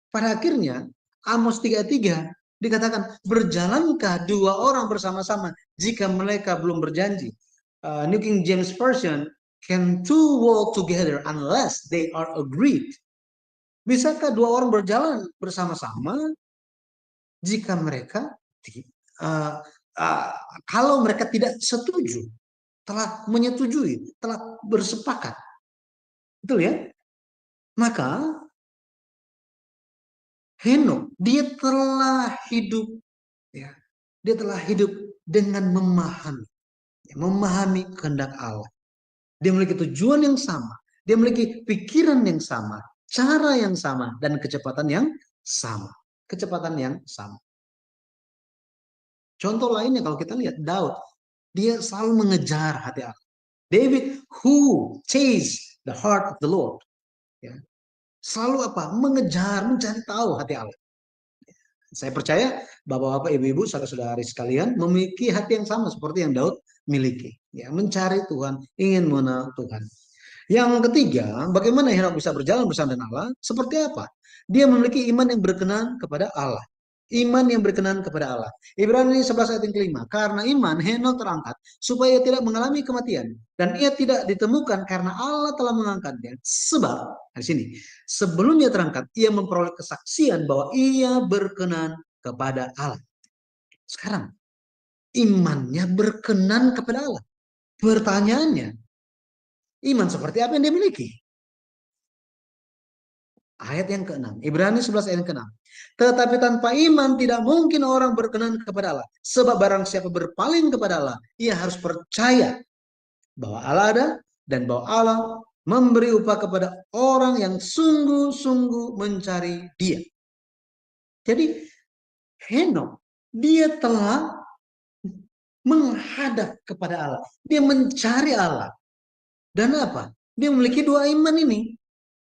Pada akhirnya Amos 3:3 dikatakan, berjalankah dua orang bersama-sama jika mereka belum berjanji? New King James Version, can two walk together unless they are agreed? Bisakah dua orang berjalan bersama-sama jika mereka kalau mereka tidak setuju, telah menyetujui, telah bersepakat? Betul ya? Maka Henok, dia telah hidup, ya, dia telah hidup dengan memahami kehendak Allah. Dia memiliki tujuan yang sama, dia memiliki pikiran yang sama, cara yang sama, dan kecepatan yang sama. Contoh lainnya kalau kita lihat Daud, dia selalu mengejar hati Allah. David who chased the heart of the Lord, ya, selalu mengejar, mencari tahu hati Allah. Saya percaya bapak-bapak, ibu-ibu, saudara-saudari sekalian memiliki hati yang sama seperti yang Daud miliki, ya, mencari Tuhan, ingin mengenal Tuhan. Yang ketiga, bagaimana Henok bisa berjalan bersama dengan Allah? Seperti apa? Dia memiliki iman yang berkenan kepada Allah. Iman yang berkenan kepada Allah. Ibrani 11 ayat yang kelima. Karena iman Henok terangkat supaya ia tidak mengalami kematian, dan ia tidak ditemukan karena Allah telah mengangkatnya. Sebab di sini, sebelum ia terangkat, ia memperoleh kesaksian bahwa ia berkenan kepada Allah. Sekarang imannya berkenan kepada Allah. Pertanyaannya, iman seperti apa yang dia miliki? Ayat yang ke-6, Ibrani 11 ayat yang ke-6. Tetapi tanpa iman tidak mungkin orang berkenan kepada Allah. Sebab barang siapa berpaling kepada Allah, ia harus percaya bahwa Allah ada dan bahwa Allah memberi upah kepada orang yang sungguh-sungguh mencari Dia. Jadi Henok, dia telah menghadap kepada Allah. Dia mencari Allah. Dan apa? Dia memiliki dua iman ini.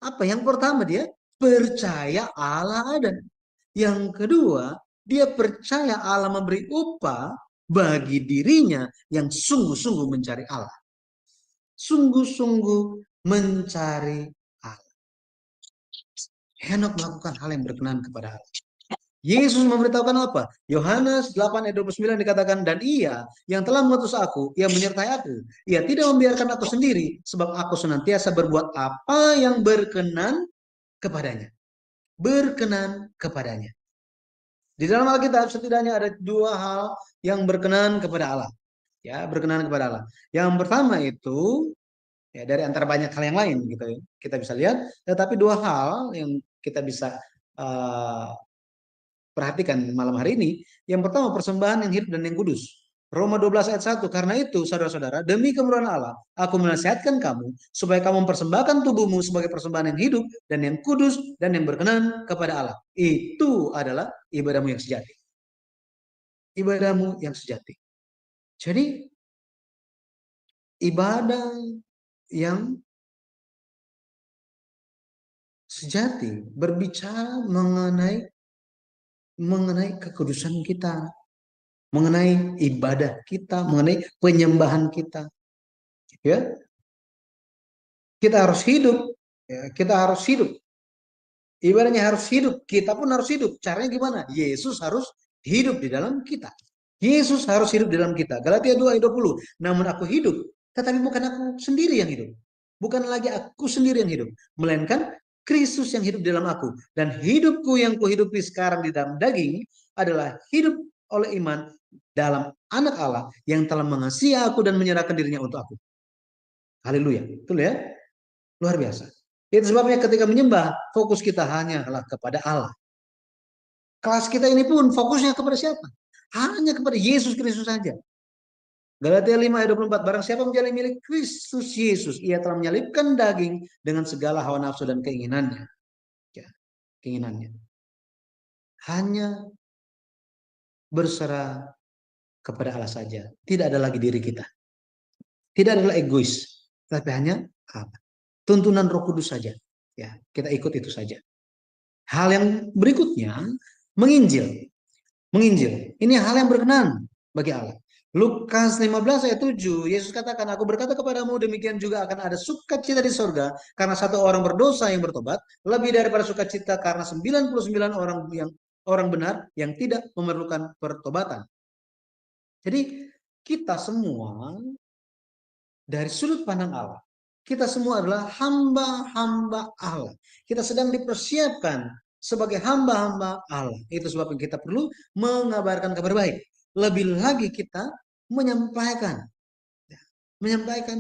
Apa? Yang pertama, dia percaya Allah ada. Yang kedua, dia percaya Allah memberi upah bagi dirinya yang sungguh-sungguh mencari Allah. Sungguh-sungguh mencari Allah. Henok melakukan hal yang berkenan kepada Allah. Yesus memberitahukan apa? Yohanes 8 ayat 29 dikatakan, dan ia yang telah mengutus aku, ia menyertai aku. Ia tidak membiarkan aku sendiri, sebab aku senantiasa berbuat apa yang berkenan kepadanya. Berkenan kepadanya. Di dalam Alkitab setidaknya ada dua hal yang berkenan kepada Allah. Ya, berkenan kepada Allah. Yang pertama itu, ya, dari antara banyak hal yang lain gitu ya, kita bisa lihat, tetapi dua hal yang kita bisa perhatikan malam hari ini. Yang pertama, persembahan yang hidup dan yang kudus. Roma 12 ayat 1, karena itu saudara-saudara, demi kemurahan Allah, aku menasihatkan kamu supaya kamu mempersembahkan tubuhmu sebagai persembahan yang hidup dan yang kudus dan yang berkenan kepada Allah. Itu adalah ibadahmu yang sejati. Ibadahmu yang sejati. Jadi ibadah yang sejati berbicara mengenai kekudusan kita, mengenai ibadah kita, mengenai penyembahan kita. Ya. Kita harus hidup, ya, kita harus hidup. Ibadahnya harus hidup, kita pun harus hidup. Caranya gimana? Yesus harus hidup di dalam kita. Yesus harus hidup di dalam kita. Galatia 2 ayat 20. Namun aku hidup, tetapi bukan aku sendiri yang hidup. Bukan lagi aku sendiri yang hidup, melainkan Kristus yang hidup di dalam aku. Dan hidupku yang kuhidupi sekarang di dalam daging adalah hidup oleh iman dalam anak Allah yang telah mengasihi aku dan menyerahkan dirinya untuk aku. Haleluya. Betul ya? Luar biasa. Itu sebabnya ketika menyembah, fokus kita hanyalah kepada Allah. Kelas kita ini pun fokusnya kepada siapa? Hanya kepada Yesus Kristus saja. Galatia 5 ayat 24, barang siapa menjalani milik Kristus Yesus, ia telah menyalibkan daging dengan segala hawa nafsu dan keinginannya. Ya, keinginannya. Hanya berserah kepada Allah saja. Tidak ada lagi diri kita. Tidak ada egois. Tapi hanya apa? Tuntunan Roh Kudus saja. Ya, kita ikut itu saja. Hal yang berikutnya, menginjil. Menginjil. Ini hal yang berkenan bagi Allah. Lukas 15 ayat 7, Yesus katakan, aku berkata kepadamu, demikian juga akan ada sukacita di sorga karena satu orang berdosa yang bertobat, lebih daripada sukacita karena 99 orang benar yang tidak memerlukan pertobatan. Jadi kita semua dari sudut pandang Allah, kita semua adalah hamba-hamba Allah. Kita sedang dipersiapkan sebagai hamba-hamba Allah. Itu sebabnya kita perlu mengabarkan kabar baik. Lebih lagi kita menyampaikan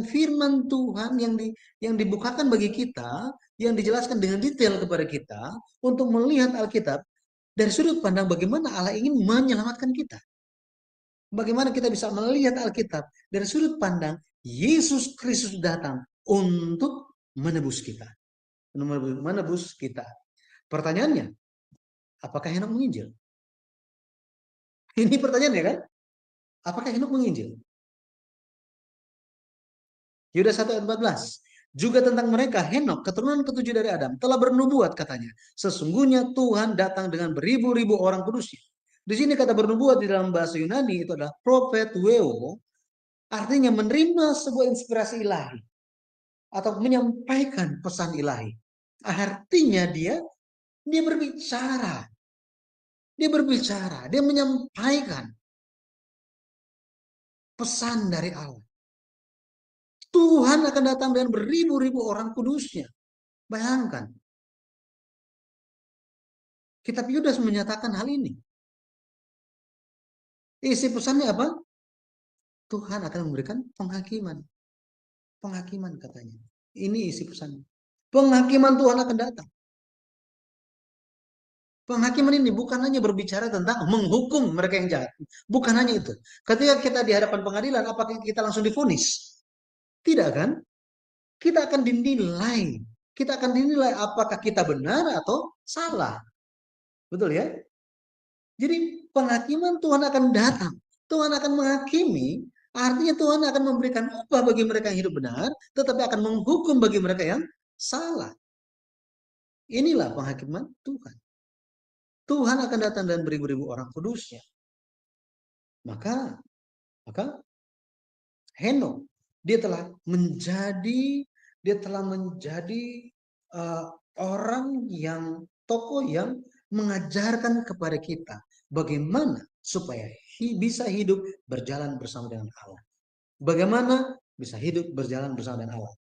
firman Tuhan yang dibukakan bagi kita, yang dijelaskan dengan detail kepada kita untuk melihat Alkitab dari sudut pandang bagaimana Allah ingin menyelamatkan kita. Bagaimana kita bisa melihat Alkitab dari sudut pandang Yesus Kristus datang untuk menebus kita. Menebus kita. Pertanyaannya, apakah Henok menginjil? Ini pertanyaannya kan? Apakah Henok menginjil? Yudas 1 ayat 14. Juga tentang mereka, Henok, keturunan ketujuh dari Adam, telah bernubuat katanya. Sesungguhnya Tuhan datang dengan beribu-ribu orang kudusnya. Di sini kata bernubuat di dalam bahasa Yunani itu adalah prophetweo, artinya menerima sebuah inspirasi ilahi atau menyampaikan pesan ilahi. Artinya dia berbicara. Dia menyampaikan pesan dari Allah. Tuhan akan datang dengan beribu-ribu orang kudusnya. Bayangkan. Kitab Yudas menyatakan hal ini. Isi pesannya apa? Tuhan akan memberikan penghakiman. Penghakiman katanya. Ini isi pesannya. Penghakiman Tuhan akan datang. Penghakiman ini bukan hanya berbicara tentang menghukum mereka yang jahat. Bukan hanya itu. Ketika kita di hadapan pengadilan, apakah kita langsung divonis? Tidak kan? Kita akan dinilai. Kita akan dinilai apakah kita benar atau salah. Betul ya? Jadi penghakiman Tuhan akan datang. Tuhan akan menghakimi. Artinya Tuhan akan memberikan upah bagi mereka yang hidup benar. Tetapi akan menghukum bagi mereka yang salah. Inilah penghakiman Tuhan. Tuhan akan datang dan beribu-ribu orang kudusnya. Maka Henok dia telah menjadi orang yang tokoh yang mengajarkan kepada kita bagaimana supaya bisa hidup berjalan bersama dengan Allah. Bagaimana bisa hidup berjalan bersama dengan Allah.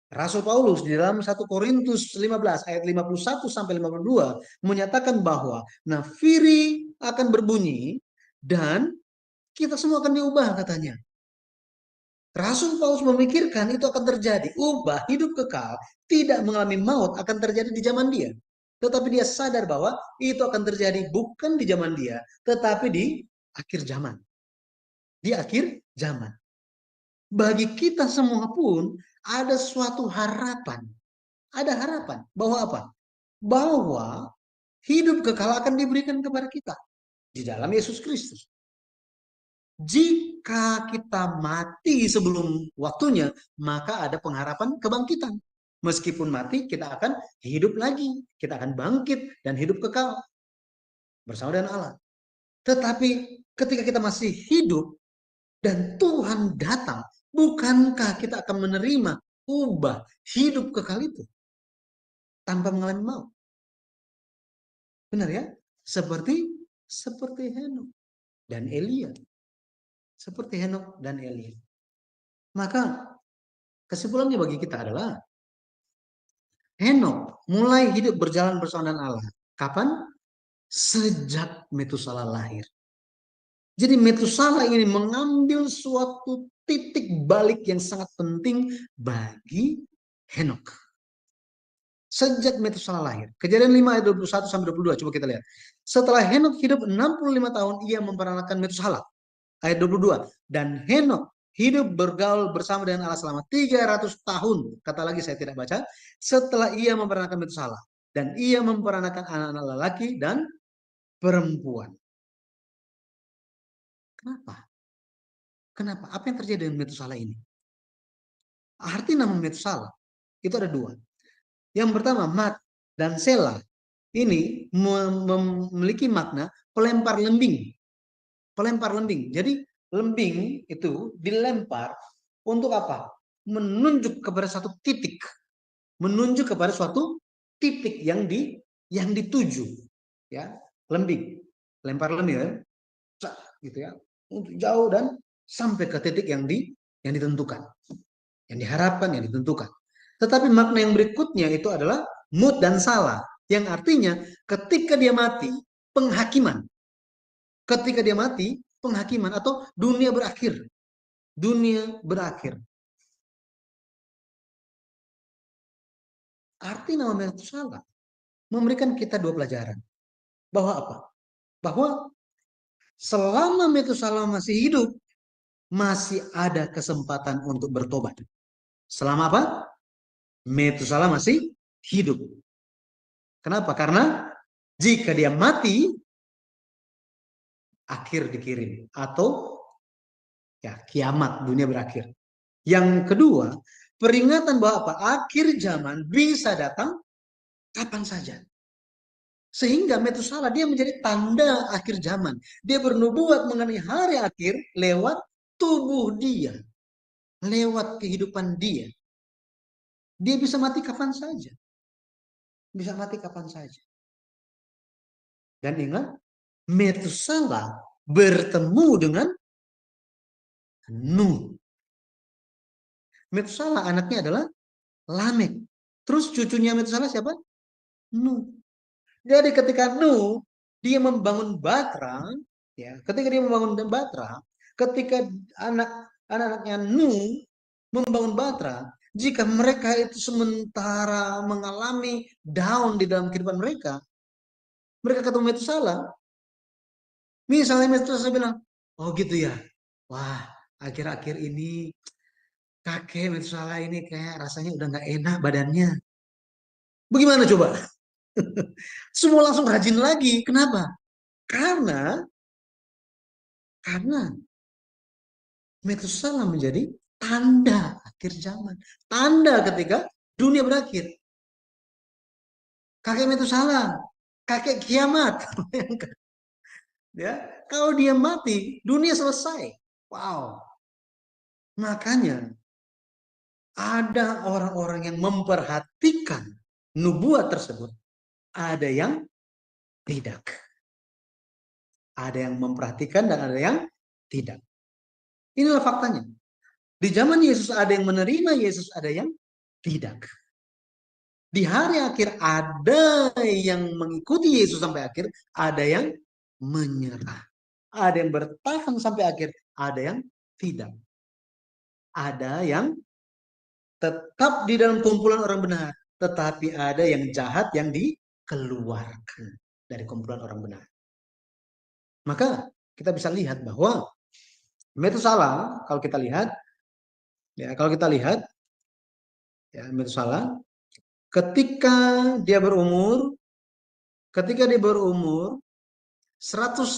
Rasul Paulus di dalam 1 Korintus 15 ayat 51 sampai 52 menyatakan bahwa nafiri akan berbunyi dan kita semua akan diubah katanya. Rasul Paulus memikirkan itu akan terjadi. Ubah hidup kekal, tidak mengalami maut akan terjadi di zaman dia. Tetapi dia sadar bahwa itu akan terjadi bukan di zaman dia, tetapi di akhir zaman. Di akhir zaman. Bagi kita semua pun ada suatu harapan. Ada harapan bahwa apa? Bahwa hidup kekal akan diberikan kepada kita di dalam Yesus Kristus. Jika kita mati sebelum waktunya, maka ada pengharapan kebangkitan. Meskipun mati, kita akan hidup lagi. Kita akan bangkit dan hidup kekal bersama dengan Allah. Tetapi ketika kita masih hidup dan Tuhan datang, bukankah kita akan menerima ubah hidup kekal itu tanpa mengalami maut? Benar ya? Seperti Henok dan Elia. Seperti Henok dan Elia. Maka kesimpulannya bagi kita adalah Henok mulai hidup berjalan bersama dengan Allah. Kapan? Sejak Metusala lahir. Jadi Metusala ini mengambil suatu titik balik yang sangat penting bagi Henok. Sejak Metusala lahir. Kejadian 5 ayat 21 sampai 22. Coba kita lihat. Setelah Henok hidup 65 tahun, ia memperanakan Metusala. Ayat 22. Dan Henok hidup bergaul bersama dengan Allah selama 300 tahun. Kata lagi saya tidak baca. Setelah ia memperanakan Metusala. Dan ia memperanakan anak-anak lelaki dan perempuan. Kenapa? Apa yang terjadi dengan Metusala ini? Arti nama Metusala itu ada dua. Yang pertama, Mat dan Sela ini memiliki makna pelempar lembing. pelempar lembing. Jadi lembing itu dilempar untuk apa? Menunjuk kepada satu titik. Menunjuk kepada suatu titik yang dituju. Ya, lembing. Lempar lembing ya. Gitu ya. Untuk jauh dan sampai ke titik yang ditentukan. Yang diharapkan, yang ditentukan. Tetapi makna yang berikutnya itu adalah mut dan salah. Yang artinya ketika dia mati, penghakiman. Ketika dia mati, penghakiman atau dunia berakhir. Dunia berakhir. Arti nama Metusalah memberikan kita dua pelajaran. Bahwa apa? Bahwa selama Metusalah masih hidup, masih ada kesempatan untuk bertobat. Selama apa? Metusalah masih hidup. Kenapa? Karena jika dia mati, akhir dikirim. Atau ya kiamat, dunia berakhir. Yang kedua, peringatan bahwa apa? Akhir zaman bisa datang kapan saja. Sehingga Metusalah dia menjadi tanda akhir zaman. Dia bernubuat mengenai hari akhir lewat tubuh dia. Lewat kehidupan dia. Dia bisa mati kapan saja. Bisa mati kapan saja. Dan ingat, Metusalah bertemu dengan Nuh. Metusalah anaknya adalah Lamek. Terus cucunya Metusalah siapa? Nuh. Jadi ketika Nuh dia membangun Batra, ya, ketika dia membangun Batra, ketika anak-anaknya Nuh membangun Batra, jika mereka itu sementara mengalami down di dalam kehidupan mereka ketemu Metusalah. Misalnya Metusalah bilang, oh gitu ya, wah akhir-akhir ini kakek Metusalah ini kayak rasanya udah nggak enak badannya. Bagaimana coba? Semua langsung rajin lagi. Kenapa? Karena Metusalah menjadi tanda akhir zaman. Tanda ketika dunia berakhir. Kakek Metusalah, kakek kiamat. Ya, kalau dia mati, dunia selesai. Wow. Makanya ada orang-orang yang memperhatikan nubuat tersebut. Ada yang tidak. Ada yang memperhatikan dan ada yang tidak. Inilah faktanya. Di zaman Yesus ada yang menerima Yesus, ada yang tidak. Di hari akhir ada yang mengikuti Yesus sampai akhir, ada yang menyerah. Ada yang bertahan sampai akhir, ada yang tidak. Ada yang tetap di dalam kumpulan orang benar, tetapi ada yang jahat yang dikeluarkan dari kumpulan orang benar. Maka kita bisa lihat bahwa Metusalah, kalau kita lihat, ya Metusalah, ketika dia berumur 187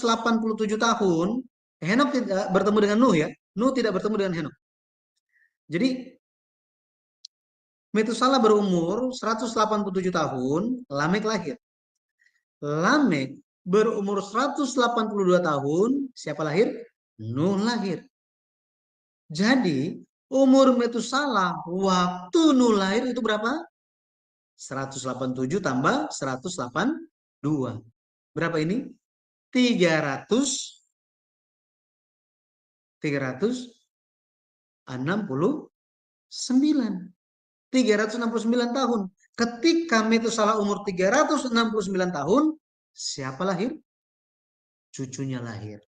tahun, Henok tidak bertemu dengan Nuh ya. Nuh tidak bertemu dengan Henok. Jadi Metusalah berumur 187 tahun, Lamek lahir. Lamek berumur 182 tahun, siapa lahir? Nuh lahir. Jadi umur Metusalah waktu Nuh lahir itu berapa? 187 tambah 182. Berapa ini? 369 tahun. Ketika Metusalah umur 369 tahun, siapa lahir? Cucunya lahir.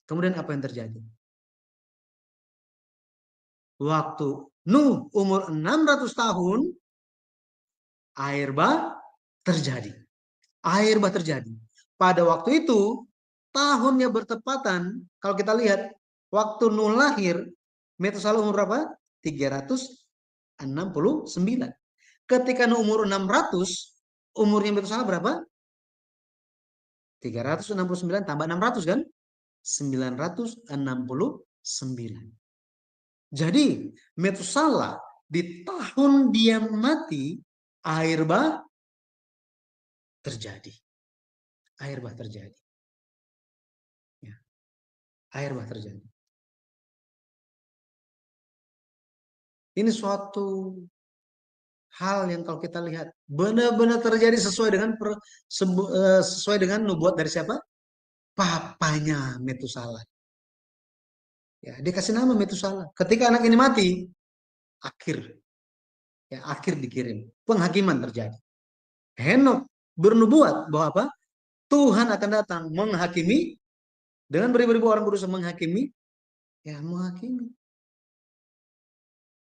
Kemudian apa yang terjadi? Waktu Nuh umur 600 tahun, air bah terjadi. Air bah terjadi. Pada waktu itu, tahunnya bertepatan, kalau kita lihat, waktu Nuh lahir, Metusalah umur berapa? 369. Ketika Nuh umur 600, umurnya Metusalah berapa? 369 tambah 600 kan? 969. Jadi Metusalah di tahun dia mati, air bah terjadi. Air bah terjadi. Ya. air bah terjadi. Ini suatu hal yang kalau kita lihat benar-benar terjadi sesuai dengan sesuai dengan nubuat dari siapa? Papanya Metusalah. Ya, dikasih nama Metusalah. Ketika anak ini mati, akhir dikirim. Penghakiman terjadi. Henok bernubuat bahwa apa? Tuhan akan datang menghakimi dengan beribu-ribu orang berusaha menghakimi, ya menghakimi.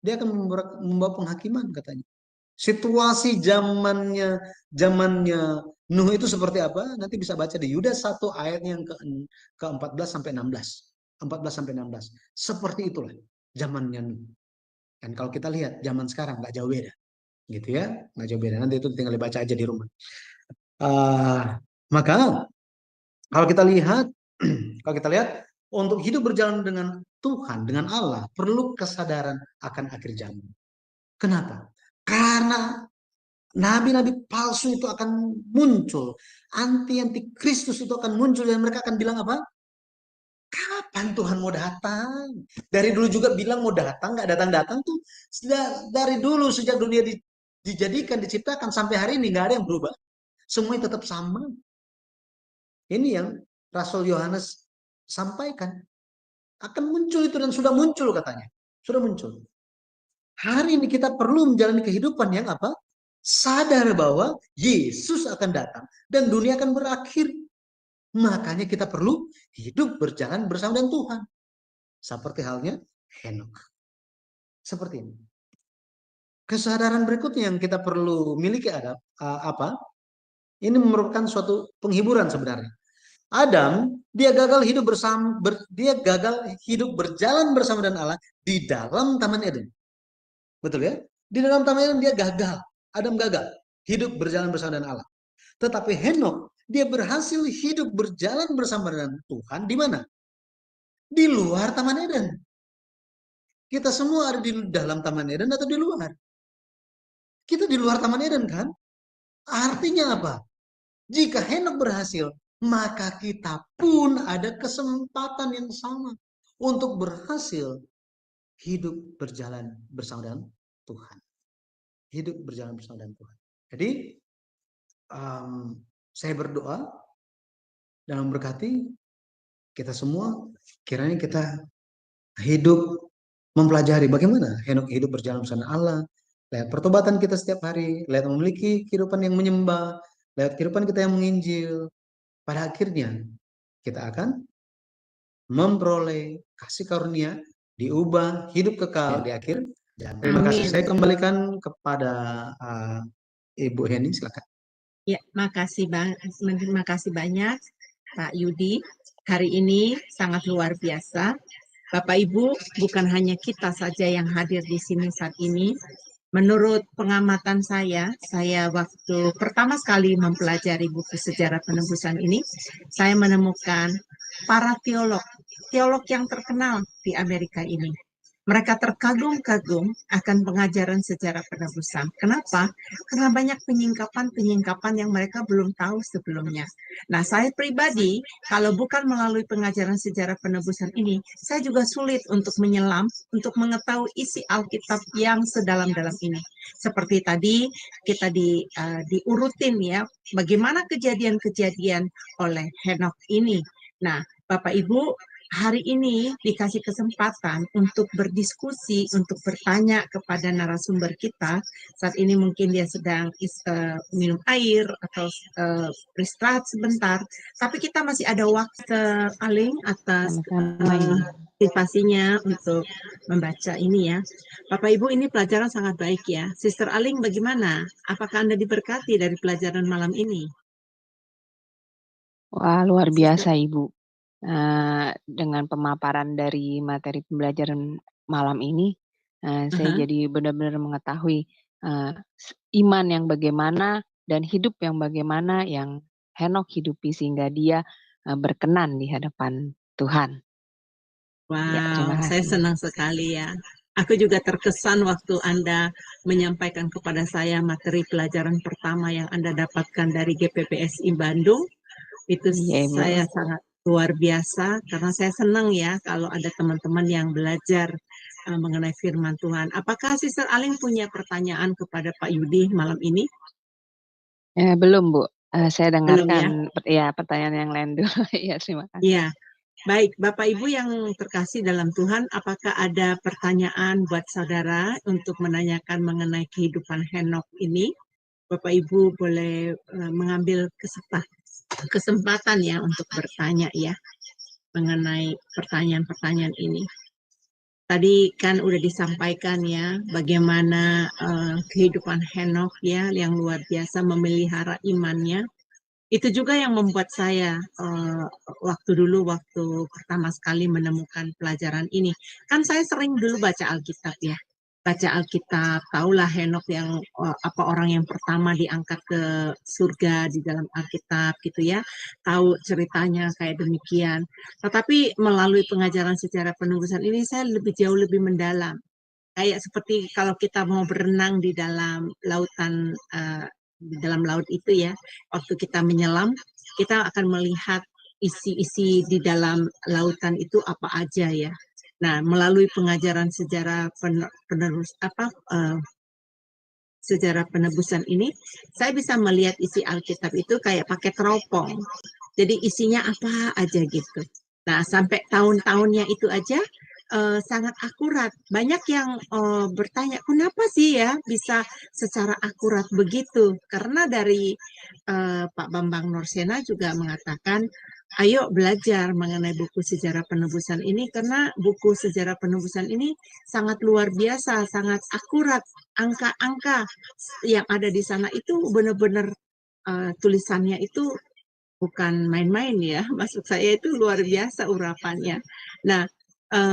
Dia akan membawa penghakiman katanya. Situasi zamannya Nuh itu seperti apa? Nanti bisa baca di Yudas 1 ayat yang ke-14 sampai 16. 14 sampai 16. Seperti itulah zamannya Nuh. Dan kalau kita lihat zaman sekarang nggak jauh beda. Gitu ya, nggak jauh beda. Nanti itu tinggal dibaca aja di rumah. Maka kalau kita lihat untuk hidup berjalan dengan Tuhan, dengan Allah, perlu kesadaran akan akhir zaman. Kenapa? Karena nabi-nabi palsu itu akan muncul, anti Kristus itu akan muncul, dan mereka akan bilang apa? Kapan Tuhan mau datang? Dari dulu juga bilang mau datang, nggak datang-datang tuh. Dari dulu sejak dunia dijadikan, diciptakan sampai hari ini nggak ada yang berubah. Semuanya tetap sama. Ini yang Rasul Yohanes sampaikan. Akan muncul itu, dan sudah muncul katanya. Sudah muncul. Hari ini kita perlu menjalani kehidupan yang apa? Sadar bahwa Yesus akan datang dan dunia akan berakhir. Makanya kita perlu hidup berjalan bersama dengan Tuhan. Seperti halnya Henok. Seperti ini. Kesadaran berikutnya yang kita perlu miliki apa? Ini merupakan suatu penghiburan sebenarnya. Adam, dia gagal hidup berjalan bersama dengan Allah di dalam Taman Eden. Betul ya? Di dalam Taman Eden dia gagal. Adam gagal hidup berjalan bersama dengan Allah. Tetapi Henok, dia berhasil hidup berjalan bersama dengan Tuhan di mana? Di luar Taman Eden. Kita semua ada di dalam Taman Eden atau di luar? Kita di luar Taman Eden kan? Artinya apa? Jika Henok berhasil, maka kita pun ada kesempatan yang sama untuk berhasil hidup berjalan bersama dengan Tuhan. Hidup berjalan bersama dengan Tuhan. Jadi, saya berdoa dan memberkati kita semua, kiranya kita hidup mempelajari bagaimana Henok hidup berjalan bersama Allah, lihat pertobatan kita setiap hari, lihat memiliki kehidupan yang menyembah, lihat kehidupan kita yang menginjil. Pada akhirnya kita akan memperoleh kasih karunia, diubah hidup kekal di akhir. Dan terima kasih. Saya kembalikan kepada Ibu Heni, silakan. Ya, terima kasih banyak Pak Yudi. Hari ini sangat luar biasa. Bapak Ibu, bukan hanya kita saja yang hadir di sini saat ini. Menurut pengamatan saya waktu pertama sekali mempelajari buku sejarah penebusan ini, saya menemukan para teolog yang terkenal di Amerika ini. Mereka terkagum-kagum akan pengajaran sejarah penebusan. Kenapa? Karena banyak penyingkapan yang mereka belum tahu sebelumnya. Nah, saya pribadi, kalau bukan melalui pengajaran sejarah penebusan ini, saya juga sulit untuk menyelam, untuk mengetahui isi Alkitab yang sedalam-dalam ini. Seperti tadi, kita diurutin ya, bagaimana kejadian-kejadian oleh Henok ini. Nah, Bapak Ibu, hari ini dikasih kesempatan untuk berdiskusi, untuk bertanya kepada narasumber kita. Saat ini mungkin dia sedang minum air atau beristirahat sebentar. Tapi kita masih ada waktu, Aling, atas motivasinya untuk membaca ini ya. Bapak Ibu, ini pelajaran sangat baik ya. Sister Aling, bagaimana? Apakah Anda diberkati dari pelajaran malam ini? Wah, luar biasa Ibu. Dengan pemaparan dari materi pembelajaran malam ini, saya jadi benar-benar mengetahui iman yang bagaimana dan hidup yang bagaimana yang Henok hidupi sehingga dia berkenan di hadapan Tuhan. Wow, saya senang sekali ya. Aku juga terkesan waktu Anda menyampaikan kepada saya materi pelajaran pertama yang Anda dapatkan dari GPPSI Bandung. Itu saya sangat luar biasa karena saya senang ya kalau ada teman-teman yang belajar mengenai firman Tuhan. Apakah Sister Aling punya pertanyaan kepada Pak Yudi malam ini? Belum, Bu. Saya Belum ya? dengarkan pertanyaan yang lain dulu. Iya, terima kasih. Iya. Baik, Bapak Ibu yang terkasih dalam Tuhan, apakah ada pertanyaan buat saudara untuk menanyakan mengenai kehidupan Henokh ini? Bapak Ibu boleh mengambil kesempatan ya untuk bertanya ya mengenai pertanyaan-pertanyaan ini. Tadi kan udah disampaikan ya bagaimana kehidupan Henokh ya yang luar biasa memelihara imannya. Itu juga yang membuat saya waktu pertama sekali menemukan pelajaran ini. Kan saya sering dulu baca Alkitab ya. Baca Alkitab, tahulah Henokh yang orang yang pertama diangkat ke surga di dalam Alkitab gitu ya. Tahu ceritanya kayak demikian. Tetapi melalui pengajaran secara penubusan ini saya jauh lebih mendalam. Kayak seperti kalau kita mau berenang di dalam lautan di dalam laut itu ya, waktu kita menyelam, kita akan melihat isi-isi di dalam lautan itu apa aja ya. Nah, melalui pengajaran sejarah sejarah penebusan ini, saya bisa melihat isi Alkitab itu kayak pakai teropong. Jadi isinya apa aja gitu. Nah, sampai tahun-tahunnya itu aja sangat akurat. Banyak yang bertanya, kenapa sih ya bisa secara akurat begitu? Karena dari Pak Bambang Norsena juga mengatakan, ayo belajar mengenai buku sejarah penebusan ini, karena buku sejarah penebusan ini sangat luar biasa, sangat akurat. Angka-angka yang ada di sana itu benar-benar tulisannya itu bukan main-main ya, maksud saya itu luar biasa urapannya. Nah,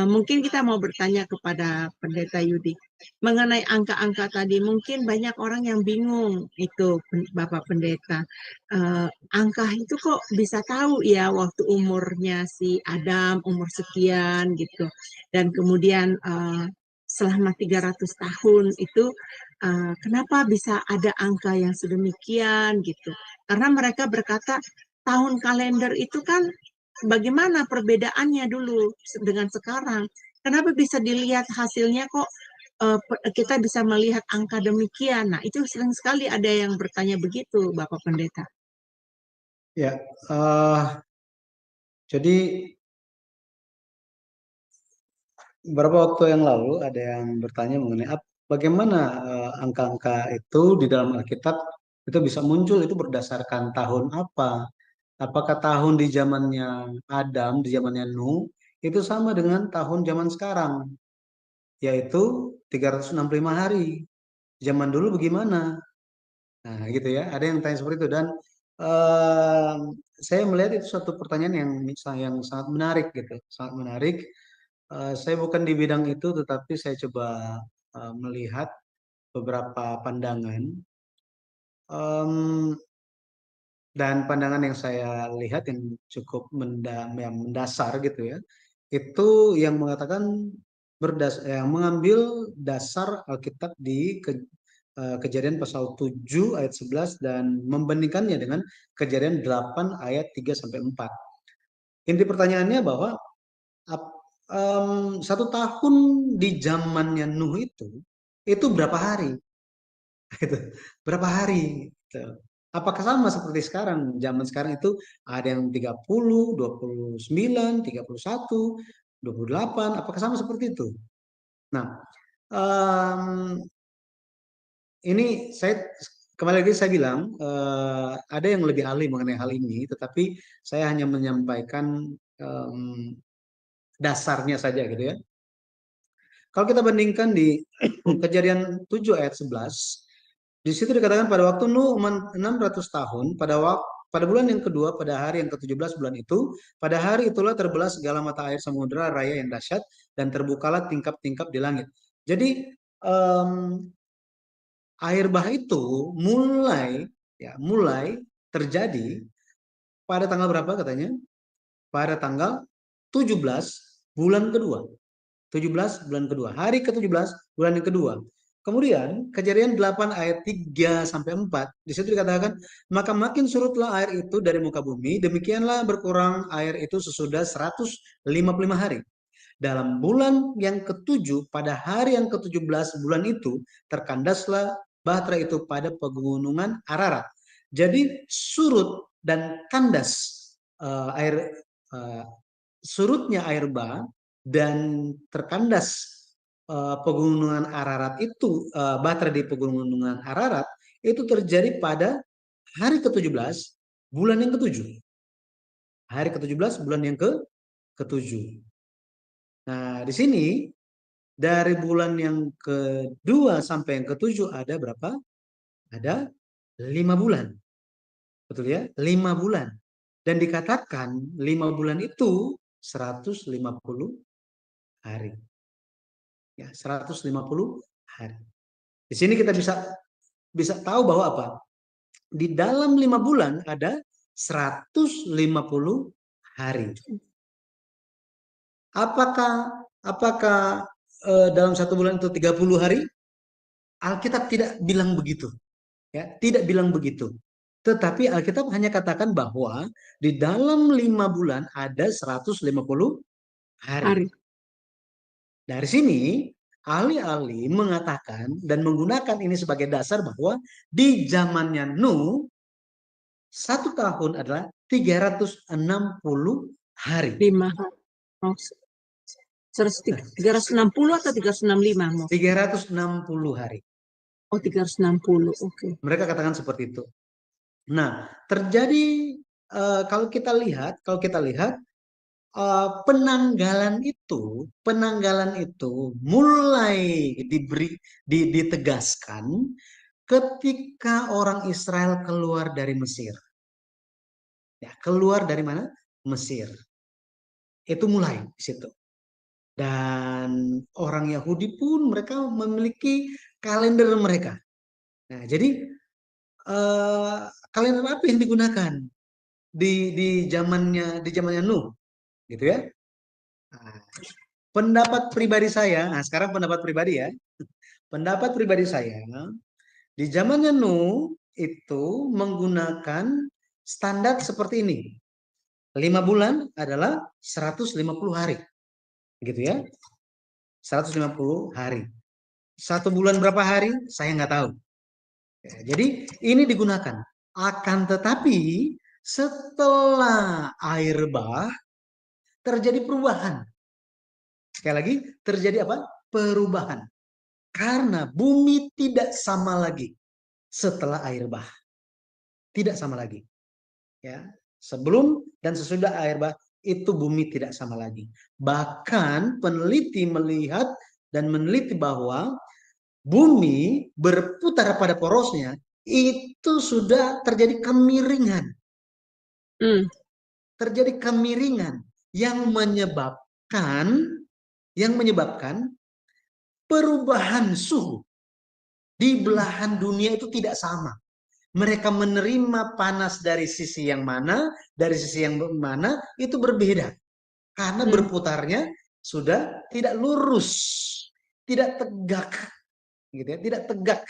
mungkin kita mau bertanya kepada Pendeta Yudi mengenai angka-angka tadi. Mungkin banyak orang yang bingung itu, Bapak Pendeta. Angka itu kok bisa tahu ya waktu umurnya si Adam umur sekian gitu, dan kemudian selama 300 tahun itu kenapa bisa ada angka yang sedemikian gitu? Karena mereka berkata tahun kalender itu kan bagaimana perbedaannya dulu dengan sekarang? Kenapa bisa dilihat hasilnya kok kita bisa melihat angka demikian? Nah, itu sering sekali ada yang bertanya begitu, Bapak Pendeta. Ya, jadi beberapa waktu yang lalu ada yang bertanya mengenai bagaimana angka-angka itu di dalam Alkitab itu bisa muncul, itu berdasarkan tahun apa? Apakah tahun di zamannya Adam, di zamannya Nuh, itu sama dengan tahun zaman sekarang, yaitu 365 hari. Zaman dulu bagaimana? Nah, gitu ya. Ada yang tanya seperti itu, dan saya melihat itu suatu pertanyaan yang sangat menarik gitu, sangat menarik. Saya bukan di bidang itu, tetapi saya coba melihat beberapa pandangan. Dan pandangan yang saya lihat yang cukup yang mendasar gitu ya, itu yang mengatakan yang mengambil dasar Alkitab di Kejadian pasal 7 ayat 11 dan membandingkannya dengan Kejadian 8 ayat 3 sampai 4. Inti pertanyaannya bahwa satu tahun di zamannya Nuh itu berapa hari? Berapa hari? Gitu. Apakah sama seperti sekarang? Zaman sekarang itu ada yang 30, 29, 31, 28. Apakah sama seperti itu? Nah, ini saya kembali lagi saya bilang ada yang lebih ahli mengenai hal ini, tetapi saya hanya menyampaikan dasarnya saja gitu ya. Kalau kita bandingkan di Kejadian 7 ayat 11, di situ dikatakan pada waktu Nuh 600 tahun, pada bulan yang kedua, pada hari yang ke-17 bulan itu, pada hari itulah terbelah segala mata air samudera raya yang dahsyat dan terbukalah tingkap-tingkap di langit. Jadi air bah itu mulai terjadi pada tanggal berapa katanya? Pada tanggal 17 bulan kedua. 17 bulan kedua. Hari ke-17 bulan yang kedua. Kemudian Kejadian 8 ayat 3 sampai 4 di situ dikatakan, maka makin surutlah air itu dari muka bumi, demikianlah berkurang air itu sesudah 155 hari. Dalam bulan yang ketujuh, pada hari yang ke-17 bulan itu, terkandaslah bahtera itu pada pegunungan Ararat. Jadi surut dan kandas surutnya air bah dan terkandas pegunungan Ararat itu, bahtera di pegunungan Ararat itu terjadi pada hari ke-17 bulan yang ke-7. Hari ke-17 bulan yang ke-7. Nah, di sini dari bulan yang kedua sampai yang ke-7 ada berapa? Ada 5 bulan. Betul ya? 5 bulan. Dan dikatakan 5 bulan itu 150 hari. Ya, 150 hari. Di sini kita bisa tahu bahwa apa? Di dalam 5 bulan ada 150 hari. Apakah dalam 1 bulan itu 30 hari? Alkitab tidak bilang begitu. Ya, tidak bilang begitu. Tetapi Alkitab hanya katakan bahwa di dalam 5 bulan ada 150 hari. Dari sini ahli-ahli mengatakan dan menggunakan ini sebagai dasar bahwa di zamannya Nuh 1 tahun adalah 360 hari. 5 oh, 360 atau 365? 360 hari. Oh, 360. Oke. Mereka katakan seperti itu. Nah, terjadi kalau kita lihat penanggalan itu mulai ditegaskan ketika orang Israel keluar dari Mesir. Ya, keluar dari mana? Mesir. Itu mulai di situ. Dan orang Yahudi pun mereka memiliki kalender mereka. Nah, jadi kalender apa yang digunakan di zamannya Nuh, gitu ya? Nah, pendapat pribadi saya, nah sekarang pendapat pribadi ya. Pendapat pribadi saya, di zamannya Nuh itu menggunakan standar seperti ini. 5 bulan adalah 150 hari. Gitu ya. 150 hari. 1 bulan berapa hari? Saya nggak tahu. Ya, jadi ini digunakan. Akan tetapi setelah air bah terjadi perubahan. Sekali lagi terjadi apa? Perubahan. Karena bumi tidak sama lagi setelah air bah. Tidak sama lagi. Ya, sebelum dan sesudah air bah itu bumi tidak sama lagi. Bahkan peneliti melihat dan meneliti bahwa bumi berputar pada porosnya itu sudah terjadi kemiringan. Terjadi kemiringan yang menyebabkan perubahan suhu di belahan dunia itu tidak sama. Mereka menerima panas dari sisi yang mana, itu berbeda. Karena berputarnya sudah tidak lurus, tidak tegak, gitu ya, tidak tegak,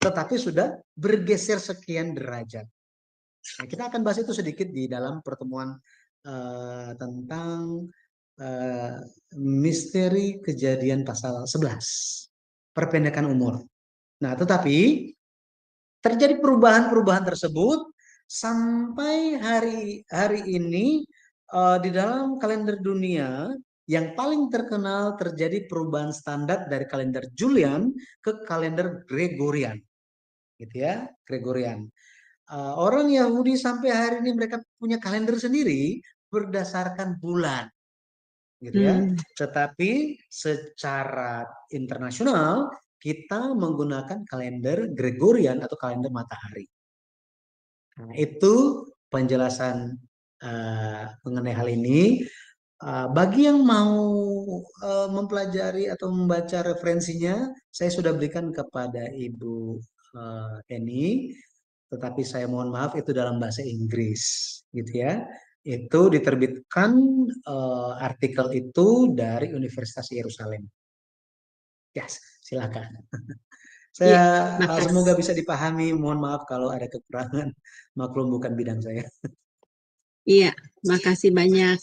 tetapi sudah bergeser sekian derajat. Nah, kita akan bahas itu sedikit di dalam pertemuan tentang misteri kejadian pasal 11, perpendekan umur. Nah, tetapi terjadi perubahan-perubahan tersebut sampai hari ini di dalam kalender dunia yang paling terkenal terjadi perubahan standar dari kalender Julian ke kalender Gregorian, gitu ya, Gregorian. Orang Yahudi sampai hari ini mereka punya kalender sendiri berdasarkan bulan, gitu ya. Tetapi secara internasional kita menggunakan kalender Gregorian atau kalender matahari. Nah, itu penjelasan mengenai hal ini. Bagi yang mau mempelajari atau membaca referensinya, saya sudah berikan kepada Ibu Eni, tetapi saya mohon maaf itu dalam bahasa Inggris, gitu ya. Itu diterbitkan artikel itu dari Universitas Yerusalem. Ya, Silakan. Iya, Saya semoga makasih. bisa dipahami. Mohon maaf kalau ada kekurangan. Maklum bukan bidang saya. Iya, makasih banyak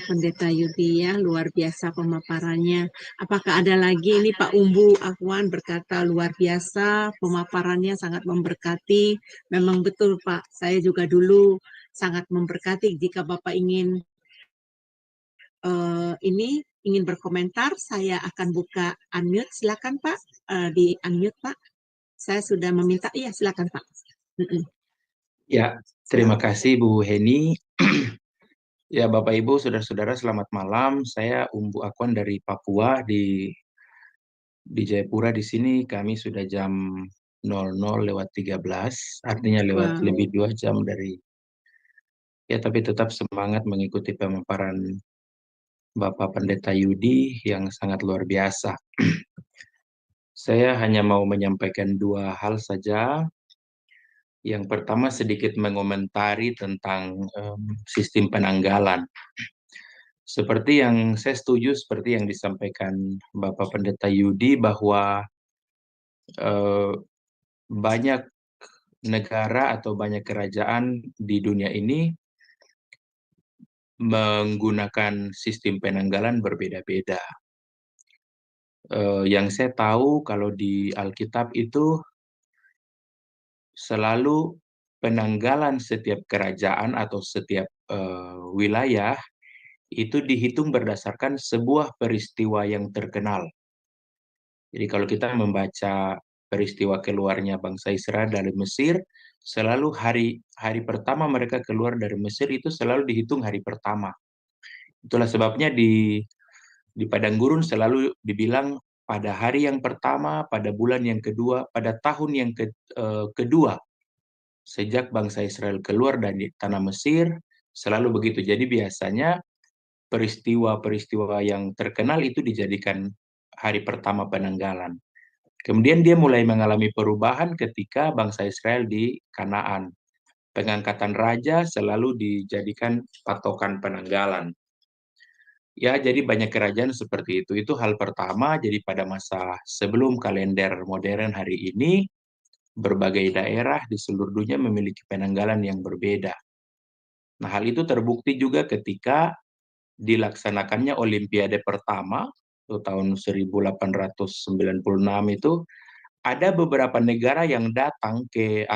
Pendeta Yudi ya, luar biasa pemaparannya. Apakah ada lagi ini Pak Umbu Akwan berkata luar biasa, pemaparannya sangat memberkati. Memang betul Pak, saya juga dulu sangat memberkati. Jika Bapak ingin ingin berkomentar, saya akan buka unmute. Silakan Pak, di unmute Pak. Saya sudah meminta, iya silakan Pak. Ya, terima kasih Bu Heni. Ya, Bapak Ibu, saudara-saudara, selamat malam. Saya Umbu Akwan dari Papua di Jayapura. Di sini kami sudah jam 00:13, artinya lewat Wow. lebih 2 jam dari. Ya, tapi tetap semangat mengikuti pemaparan Bapak Pendeta Yudi yang sangat luar biasa. Saya hanya mau menyampaikan 2 hal saja. Yang pertama sedikit mengomentari tentang sistem penanggalan. Seperti yang saya setuju, seperti yang disampaikan Bapak Pendeta Yudi, bahwa banyak negara atau banyak kerajaan di dunia ini menggunakan sistem penanggalan berbeda-beda. Yang saya tahu kalau di Alkitab itu selalu penanggalan setiap kerajaan atau setiap wilayah itu dihitung berdasarkan sebuah peristiwa yang terkenal. Jadi kalau kita membaca peristiwa keluarnya bangsa Israel dari Mesir, selalu hari pertama mereka keluar dari Mesir itu selalu dihitung hari pertama. Itulah sebabnya di padang gurun selalu dibilang pada hari yang pertama, pada bulan yang kedua, pada tahun yang kedua sejak bangsa Israel keluar dari tanah Mesir, selalu begitu. Jadi biasanya peristiwa-peristiwa yang terkenal itu dijadikan hari pertama penanggalan. Kemudian dia mulai mengalami perubahan ketika bangsa Israel di Kanaan. Pengangkatan raja selalu dijadikan patokan penanggalan. Ya, jadi banyak kerajaan seperti itu. Itu hal pertama. Jadi pada masa sebelum kalender modern hari ini, berbagai daerah di seluruh dunia memiliki penanggalan yang berbeda. Nah, hal itu terbukti juga ketika dilaksanakannya Olimpiade pertama tahun 1896 itu, ada beberapa negara yang datang ke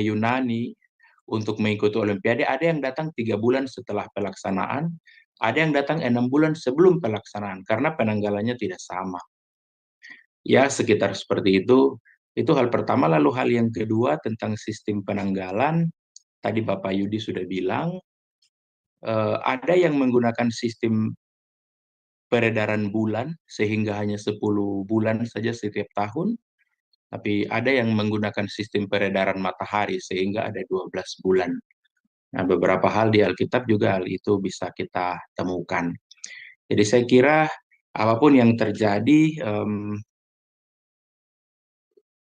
Yunani untuk mengikuti Olimpiade. Ada yang datang 3 bulan setelah pelaksanaan, ada yang datang 6 bulan sebelum pelaksanaan karena penanggalannya tidak sama. Ya, sekitar seperti itu. Itu hal pertama. Lalu hal yang kedua tentang sistem penanggalan, tadi Bapak Yudi sudah bilang, ada yang menggunakan sistem peredaran bulan sehingga hanya 10 bulan saja setiap tahun, tapi ada yang menggunakan sistem peredaran matahari sehingga ada 12 bulan. Nah, beberapa hal di Alkitab juga hal itu bisa kita temukan. Jadi saya kira apapun yang terjadi,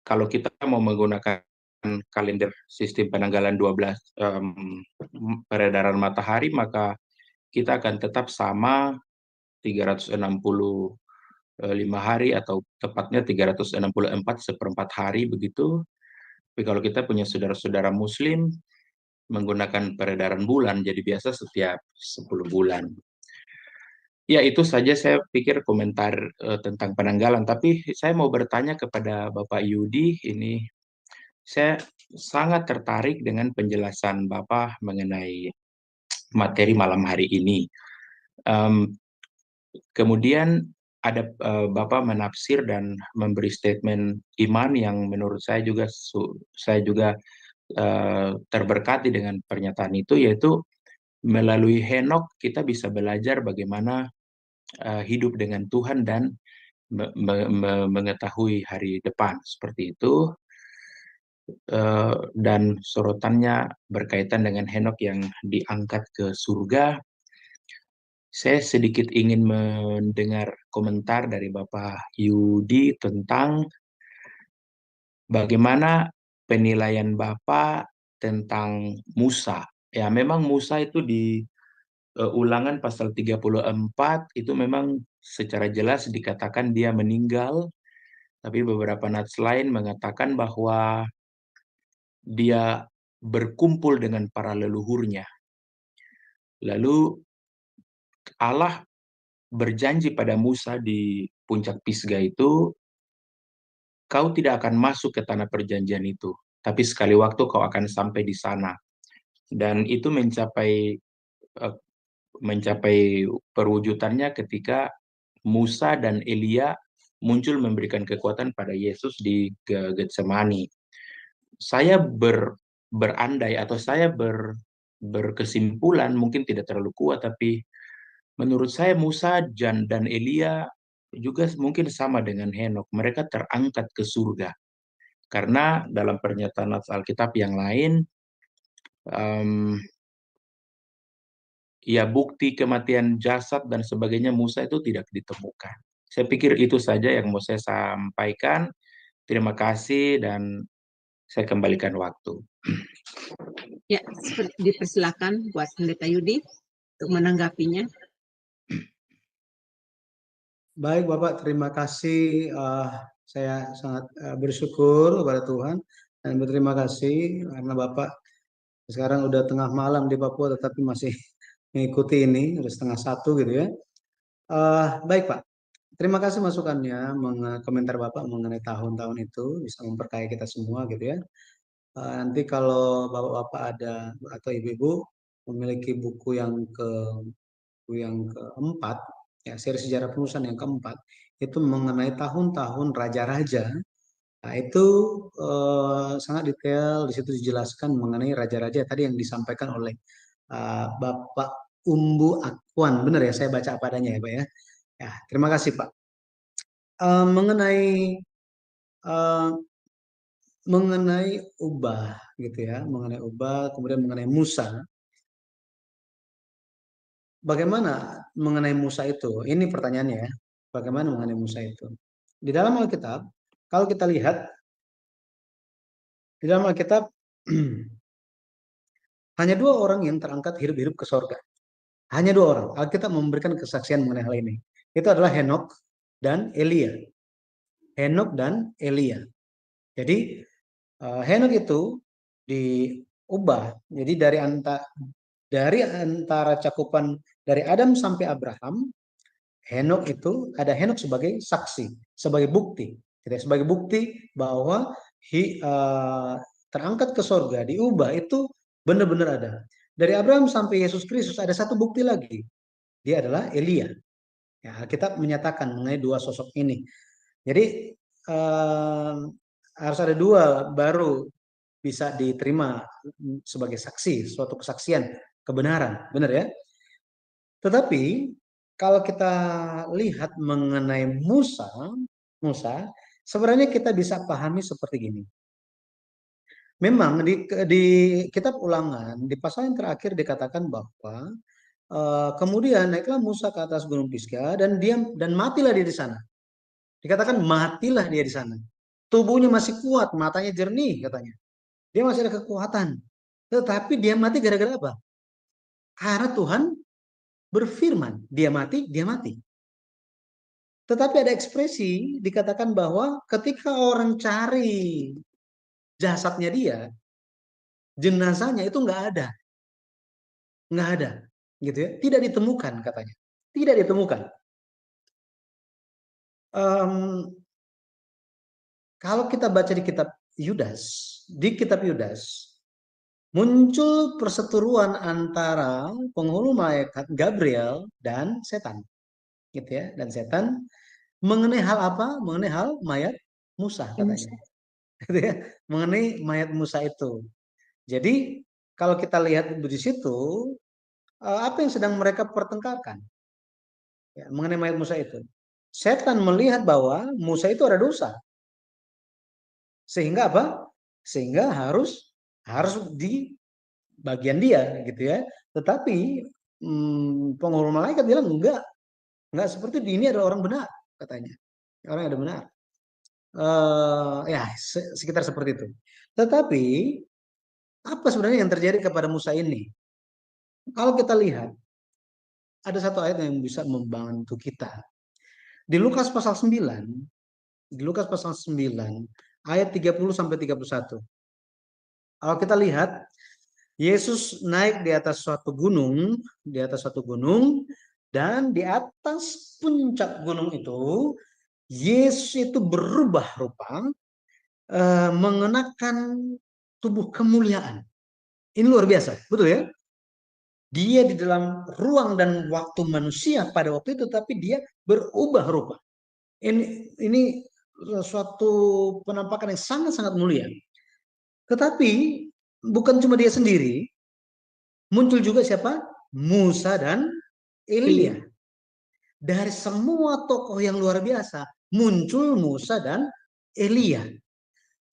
kalau kita mau menggunakan kalender sistem penanggalan 12 peredaran matahari, maka kita akan tetap sama 365 hari atau tepatnya 364 hari begitu. Tapi kalau kita punya saudara-saudara muslim menggunakan peredaran bulan, jadi biasa setiap 10 bulan. Ya, itu saja saya pikir komentar tentang penanggalan. Tapi saya mau bertanya kepada Bapak Yudi, ini saya sangat tertarik dengan penjelasan Bapak mengenai materi malam hari ini. Kemudian ada Bapak menafsir dan memberi statement iman yang menurut saya juga terberkati dengan pernyataan itu, yaitu melalui Henok kita bisa belajar bagaimana hidup dengan Tuhan dan mengetahui hari depan seperti itu. Dan sorotannya berkaitan dengan Henok yang diangkat ke surga. Saya sedikit ingin mendengar komentar dari Bapak Yudi tentang bagaimana penilaian Bapak tentang Musa. Ya, memang Musa itu di Ulangan pasal 34 itu memang secara jelas dikatakan dia meninggal, Tapi beberapa nats lain mengatakan bahwa dia berkumpul dengan para leluhurnya. Lalu Allah berjanji pada Musa di puncak Pisga itu, kau tidak akan masuk ke tanah perjanjian itu, tapi sekali waktu kau akan sampai di sana. Dan itu mencapai perwujudannya ketika Musa dan Elia muncul memberikan kekuatan pada Yesus di Getsemani. Saya berandai atau saya berkesimpulan, mungkin tidak terlalu kuat, tapi menurut saya Musa dan Elia juga mungkin sama dengan Henokh. Mereka terangkat ke surga. Karena dalam pernyataan Alkitab yang lain, ya bukti kematian jasad dan sebagainya Musa itu tidak ditemukan. Saya pikir itu saja yang mau saya sampaikan. Terima kasih dan saya kembalikan waktu. Ya, dipersilakan buat Pendeta Yudi untuk menanggapinya. Baik Bapak, terima kasih. Saya sangat bersyukur kepada Tuhan dan berterima kasih karena Bapak sekarang udah tengah malam di Papua tetapi masih mengikuti ini, udah 12:30 gitu ya. Baik Pak, terima kasih masukannya, komentar Bapak mengenai tahun-tahun itu bisa memperkaya kita semua gitu ya. Nanti kalau Bapak-Bapak ada atau Ibu-Ibu memiliki buku yang keempat, ya seri sejarah penulisan yang keempat, itu mengenai tahun-tahun raja-raja. Nah, itu sangat detail, di situ dijelaskan mengenai raja-raja tadi yang disampaikan oleh Bapak Umbu Akwan. Benar ya, saya baca apa adanya ya Pak ya. Ya, terima kasih Pak. Mengenai ubah gitu ya, mengenai ubah, kemudian mengenai Musa. Bagaimana mengenai Musa itu? Ini pertanyaannya ya. Bagaimana mengenai Musa itu? Di dalam Alkitab, kalau kita lihat di dalam Alkitab hanya 2 orang yang terangkat hidup-hidup ke sorga. Hanya 2 orang. Alkitab memberikan kesaksian mengenai hal ini. Itu adalah Henokh dan Elia. Henokh dan Elia. Jadi Henokh itu diubah. Jadi dari antara cakupan dari Adam sampai Abraham, Henokh itu ada Henokh sebagai saksi, sebagai bukti, sebagai bukti bahwa terangkat ke sorga, diubah itu benar-benar ada. Dari Abraham sampai Yesus Kristus ada satu bukti lagi, dia adalah Elia. Ya, Alkitab menyatakan mengenai 2 sosok ini. Jadi harus ada 2 baru bisa diterima sebagai saksi, suatu kesaksian kebenaran, benar ya? Tetapi kalau kita lihat mengenai Musa, sebenarnya kita bisa pahami seperti gini. Memang di kitab Ulangan, di pasal yang terakhir dikatakan bahwa kemudian naiklah Musa ke atas gunung Pisga dan matilah dia di sana. Dikatakan matilah dia di sana. Tubuhnya masih kuat, matanya jernih katanya. Dia masih ada kekuatan. Tetapi dia mati gara-gara apa? Karena Tuhan berfirman, dia mati, dia mati. Tetapi ada ekspresi dikatakan bahwa ketika orang cari jasadnya dia, jenazahnya itu nggak ada, gitu ya, tidak ditemukan katanya, tidak ditemukan. Kalau kita baca di kitab Yudas, muncul perseteruan antara penghulu malaikat Gabriel dan setan, gitu ya, dan setan mengenai hal apa? Mengenai hal mayat Musa katanya. Gitu ya, mengenai mayat Musa itu. Jadi kalau kita lihat di situ apa yang sedang mereka pertengkarkan ya, mengenai mayat Musa itu. Setan melihat bahwa Musa itu ada dosa. Sehingga apa? Sehingga harus di bagian dia gitu ya. Tetapi penghulu malaikat bilang enggak seperti ini, ada orang benar katanya. Orang yang ada benar. Ya sekitar seperti itu. Tetapi apa sebenarnya yang terjadi kepada Musa ini? Kalau kita lihat ada satu ayat yang bisa membantu kita. Di Lukas pasal 9 Di Lukas pasal 9 ayat 30 sampai 31. Kalau kita lihat, Yesus naik di atas suatu gunung, dan di atas puncak gunung itu Yesus itu berubah rupa, mengenakan tubuh kemuliaan. Ini luar biasa, betul ya? Dia di dalam ruang dan waktu manusia pada waktu itu, tapi dia berubah rupa. Ini suatu penampakan yang sangat-sangat mulia. Tetapi bukan cuma dia sendiri, muncul juga siapa? Musa dan Elia. Dari semua tokoh yang luar biasa, muncul Musa dan Elia.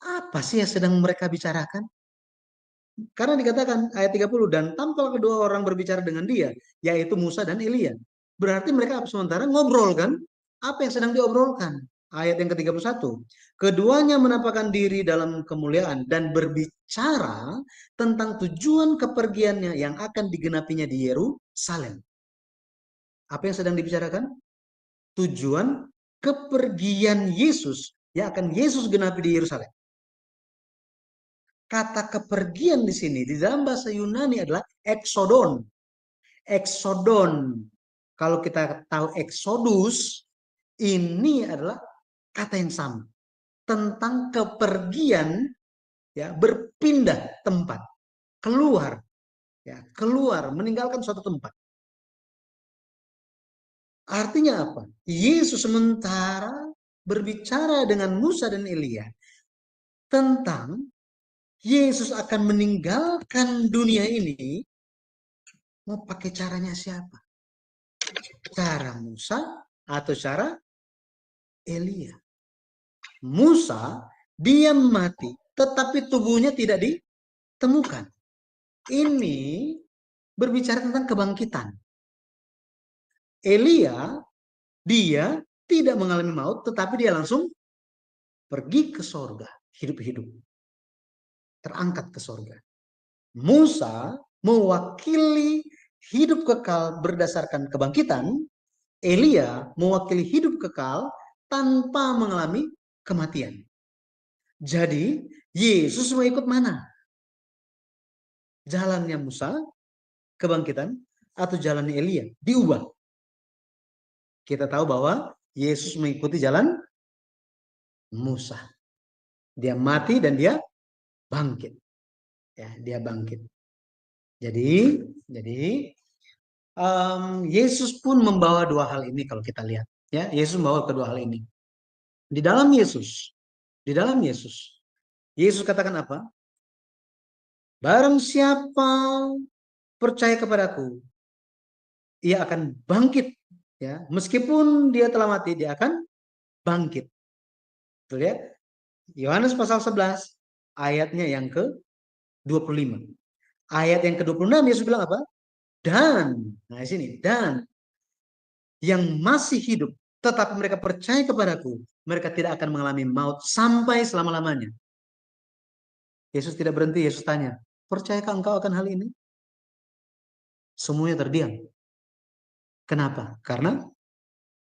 Apa sih yang sedang mereka bicarakan? Karena dikatakan ayat 30, dan tampil kedua orang berbicara dengan dia, yaitu Musa dan Elia. Berarti mereka sementara ngobrol kan? Apa yang sedang diobrolkan? Ayat yang ke-31. Keduanya menampakkan diri dalam kemuliaan dan berbicara tentang tujuan kepergiannya yang akan digenapinya di Yerusalem. Apa yang sedang dibicarakan? Tujuan kepergian Yesus yang akan Yesus genapi di Yerusalem. Kata kepergian di sini di dalam bahasa Yunani adalah exodon. Exodon. Kalau kita tahu Exodus, ini adalah kata yang sama tentang kepergian, ya, berpindah tempat, keluar, ya, keluar, meninggalkan suatu tempat. Artinya apa? Yesus sementara berbicara dengan Musa dan Elia tentang Yesus akan meninggalkan dunia ini, mau pakai caranya siapa? Cara Musa atau cara Elia? Musa, dia mati, tetapi tubuhnya tidak ditemukan. Ini berbicara tentang kebangkitan. Elia, dia tidak mengalami maut, tetapi dia langsung pergi ke sorga, hidup-hidup. Terangkat ke sorga. Musa mewakili hidup kekal berdasarkan kebangkitan. Elia mewakili hidup kekal tanpa mengalami kematian. Jadi Yesus mau ikut mana? Jalannya Musa, kebangkitan, atau jalannya Elia? Diubah. Kita tahu bahwa Yesus mengikuti jalan Musa. Dia mati dan dia bangkit. Ya, dia bangkit. Jadi Yesus pun membawa dua hal ini kalau kita lihat. Ya, Yesus membawa kedua hal ini. Di dalam Yesus, Yesus katakan apa? Barang siapa percaya kepadaku, ia akan bangkit. Ya, meskipun dia telah mati, dia akan bangkit. Tuh lihat, Yohanes pasal 11, ayatnya yang ke-25. Ayat yang ke-26 Yesus bilang apa? Dan, nah di sini, dan yang masih hidup, tetapi mereka percaya kepadaku, mereka tidak akan mengalami maut sampai selama-lamanya. Yesus tidak berhenti, Yesus tanya, percayakah engkau akan hal ini? Semuanya terdiam. Kenapa? Karena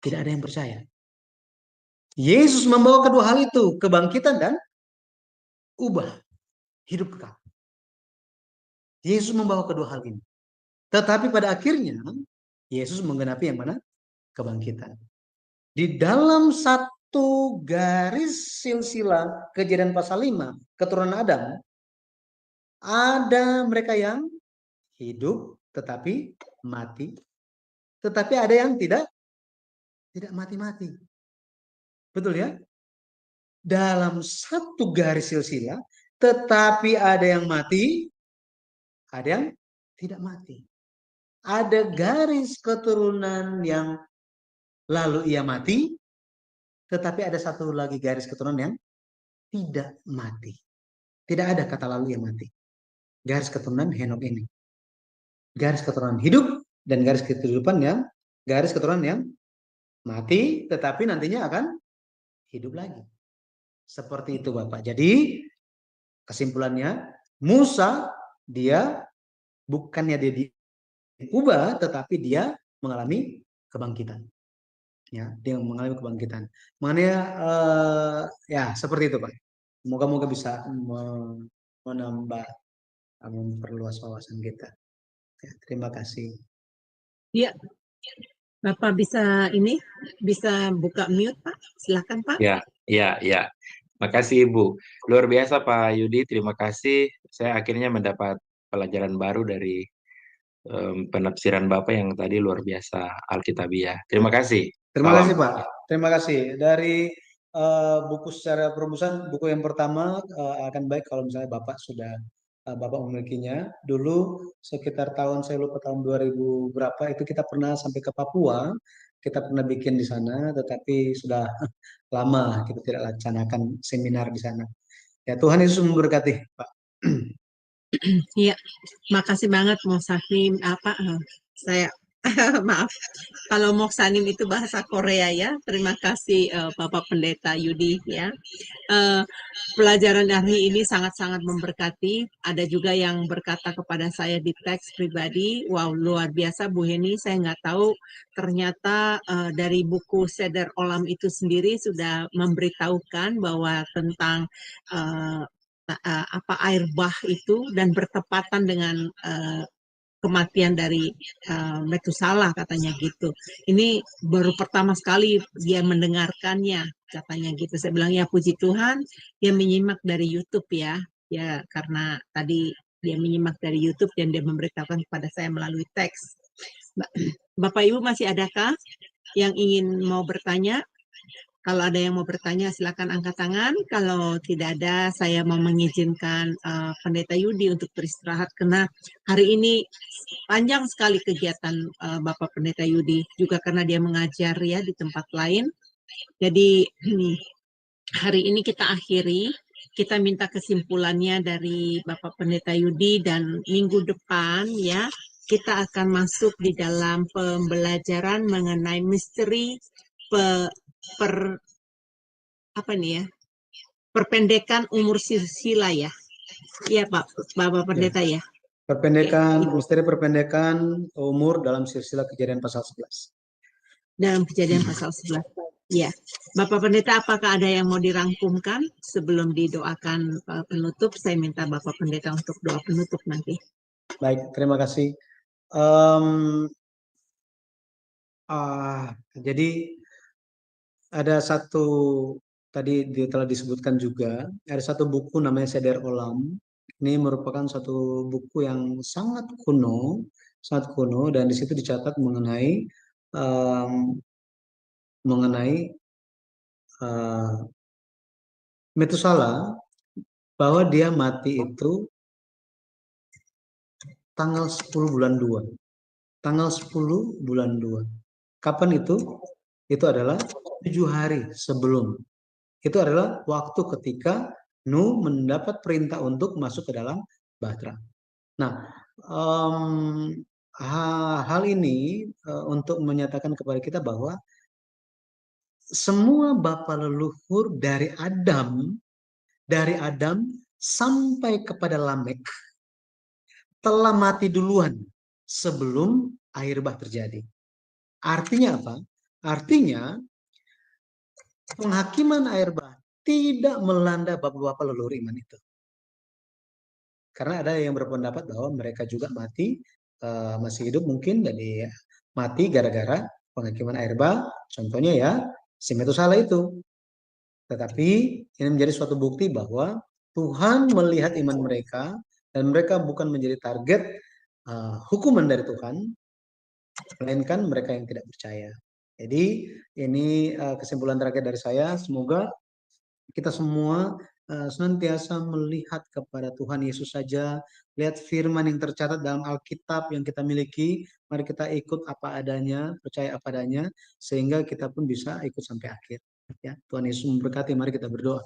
tidak ada yang percaya. Yesus membawa kedua hal itu, kebangkitan dan ubah hidup kekal. Yesus membawa kedua hal ini. Tetapi pada akhirnya, Yesus menggenapi yang mana? Kebangkitan. Di dalam satu garis silsilah Kejadian pasal 5, keturunan Adam, ada mereka yang hidup tetapi mati. Tetapi ada yang tidak mati-mati. Betul ya? Dalam satu garis silsilah, tetapi ada yang mati, ada yang tidak mati. Ada garis keturunan yang lalu ia mati, tetapi ada satu lagi garis keturunan yang tidak mati. Tidak ada kata lalu ia mati. Garis keturunan Henok ini. Garis keturunan hidup dan garis keturunan yang mati, tetapi nantinya akan hidup lagi. Seperti itu Bapak. Jadi kesimpulannya, Musa dia bukannya dia diubah, tetapi dia mengalami kebangkitan. Ya, dia mengalami kebangkitan. Makanya ya seperti itu Pak. Moga-moga bisa menambah, memperluas wawasan kita. Ya, terima kasih. Iya, Bapak bisa buka mute Pak, silakan Pak. Ya. Makasih Ibu. Luar biasa Pak Yudi, terima kasih. Saya akhirnya mendapat pelajaran baru dari penafsiran Bapak yang tadi luar biasa Alkitabiah. Terima kasih. Terima Salam. kasih Pak. Terima kasih. Dari buku secara perumusan, buku yang pertama akan baik kalau misalnya Bapak sudah Bapak memilikinya. Dulu sekitar saya lupa tahun 2000 berapa itu kita pernah sampai ke Papua. Kita pernah bikin di sana, tetapi sudah lama kita tidak laksanakan seminar di sana. Ya, Tuhan Yesus memberkati, Pak. Iya, makasih banget Moksanim saya maaf kalau Moksanim itu bahasa Korea ya. Terima kasih Bapak Pendeta Yudi ya. Pelajaran hari ini sangat-sangat memberkati. Ada juga yang berkata kepada saya di teks pribadi, wow luar biasa Bu Heni, saya nggak tahu ternyata dari buku Seder Olam itu sendiri sudah memberitahukan bahwa tentang air bah itu dan bertepatan dengan kematian dari Metusalah katanya gitu. Ini baru pertama sekali dia mendengarkannya katanya gitu. Saya bilang ya puji Tuhan dia menyimak dari YouTube ya. Ya karena tadi dia menyimak dari YouTube dan dia memberitahukan kepada saya melalui teks. Bapak Ibu masih adakah yang ingin mau bertanya? Kalau ada yang mau bertanya, silakan angkat tangan. Kalau tidak ada, saya mau mengizinkan Pendeta Yudi untuk beristirahat karena hari ini panjang sekali kegiatan Bapak Pendeta Yudi, juga karena dia mengajar ya di tempat lain. Jadi hari ini kita akhiri. Kita minta kesimpulannya dari Bapak Pendeta Yudi dan minggu depan ya kita akan masuk di dalam pembelajaran mengenai misteri perpendekan umur silsilah ya. Iya Pak, Bapak Pendeta ya. Misteri perpendekan umur dalam silsilah Kejadian pasal 11. Dalam Kejadian pasal 11. Ya. Bapak Pendeta, apakah ada yang mau dirangkumkan sebelum didoakan penutup? Saya minta Bapak Pendeta untuk doa penutup nanti. Baik, terima kasih. Jadi ada satu tadi telah disebutkan juga, ada satu buku namanya Seder Olam. Ini merupakan satu buku yang sangat kuno dan di situ dicatat mengenai Metusalah bahwa dia mati itu tanggal 10 bulan 2. Tanggal 10 bulan 2. Kapan itu? Itu adalah 7 hari sebelum. Itu adalah waktu ketika Nuh mendapat perintah untuk masuk ke dalam bahtera. Nah, hal ini untuk menyatakan kepada kita bahwa semua bapa leluhur dari Adam sampai kepada Lamek telah mati duluan sebelum air bah terjadi. Artinya apa? Artinya penghakiman air bah tidak melanda bapak-bapak leluhur iman itu. Karena ada yang berpendapat bahwa mereka juga mati, masih hidup mungkin, dan mati gara-gara penghakiman air bah. Contohnya ya, si Metusalah itu. Tetapi ini menjadi suatu bukti bahwa Tuhan melihat iman mereka dan mereka bukan menjadi target hukuman dari Tuhan, melainkan mereka yang tidak percaya. Jadi ini kesimpulan terakhir dari saya. Semoga kita semua senantiasa melihat kepada Tuhan Yesus saja, lihat firman yang tercatat dalam Alkitab yang kita miliki, mari kita ikut apa adanya, percaya apa adanya, sehingga kita pun bisa ikut sampai akhir. Ya, Tuhan Yesus memberkati. Mari kita berdoa.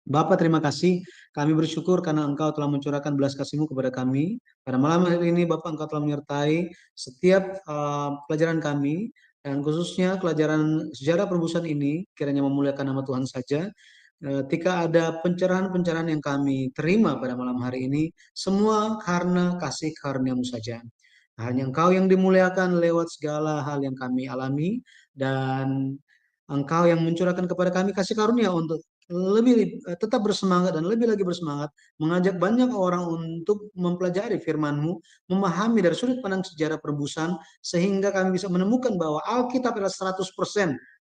Bapa, terima kasih. Kami bersyukur karena Engkau telah mencurahkan belas kasih-Mu kepada kami. Pada malam hari ini, Bapak, Engkau telah menyertai setiap pelajaran kami, dan khususnya pelajaran sejarah penebusan ini, kiranya memuliakan nama Tuhan saja. Ketika ada pencerahan-pencerahan yang kami terima pada malam hari ini, semua karena kasih karunia-Mu saja. Hanya Engkau yang dimuliakan lewat segala hal yang kami alami, dan Engkau yang mencurahkan kepada kami kasih karunia untuk tetap bersemangat dan lebih lagi bersemangat mengajak banyak orang untuk mempelajari firman-Mu, memahami dari sudut pandang sejarah perebusan, sehingga kami bisa menemukan bahwa Alkitab adalah 100%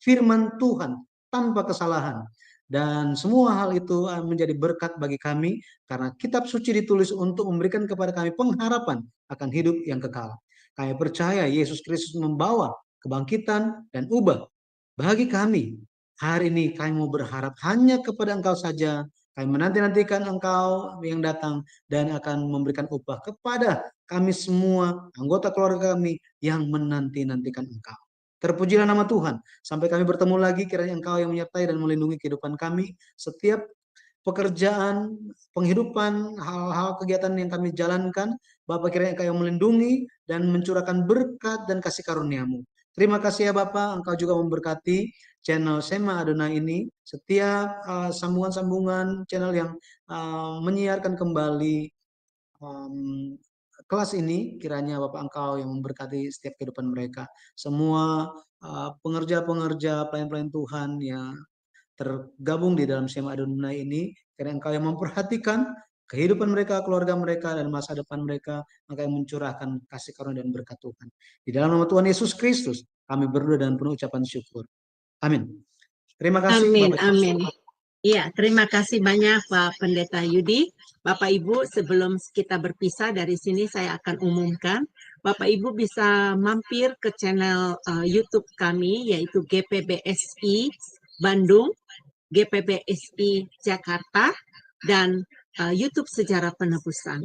firman Tuhan tanpa kesalahan. Dan semua hal itu menjadi berkat bagi kami karena kitab suci ditulis untuk memberikan kepada kami pengharapan akan hidup yang kekal. Kami percaya Yesus Kristus membawa kebangkitan dan ubah bagi kami. Hari ini kami mau berharap hanya kepada Engkau saja. Kami menanti-nantikan Engkau yang datang dan akan memberikan upah kepada kami semua, anggota keluarga kami yang menanti-nantikan Engkau. Terpujilah nama Tuhan. Sampai kami bertemu lagi, kiranya Engkau yang menyertai dan melindungi kehidupan kami. Setiap pekerjaan, penghidupan, hal-hal kegiatan yang kami jalankan, Bapak kiranya Engkau yang melindungi dan mencurahkan berkat dan kasih karunia-Mu. Terima kasih ya Bapak, Engkau juga memberkati channel Sema Adonai ini, setiap sambungan-sambungan channel yang menyiarkan kembali kelas ini, kiranya Bapak Engkau yang memberkati setiap kehidupan mereka. Semua pengerja-pengerja, pelayan-pelayan Tuhan yang tergabung di dalam Sema Adonai ini, karena Engkau yang memperhatikan kehidupan mereka, keluarga mereka, dan masa depan mereka, Engkau yang mencurahkan kasih karunia dan berkat Tuhan. Di dalam nama Tuhan Yesus Kristus, kami berdoa dan penuh ucapan syukur. Amin. Terima kasih. Amin, Bapak. amin. Iya, terima kasih banyak Pak Pendeta Yudi. Bapak Ibu, sebelum kita berpisah dari sini, saya akan umumkan. Bapak Ibu bisa mampir ke channel YouTube kami, yaitu GPBSI Bandung, GPBSI Jakarta, dan YouTube Sejarah Penebusan.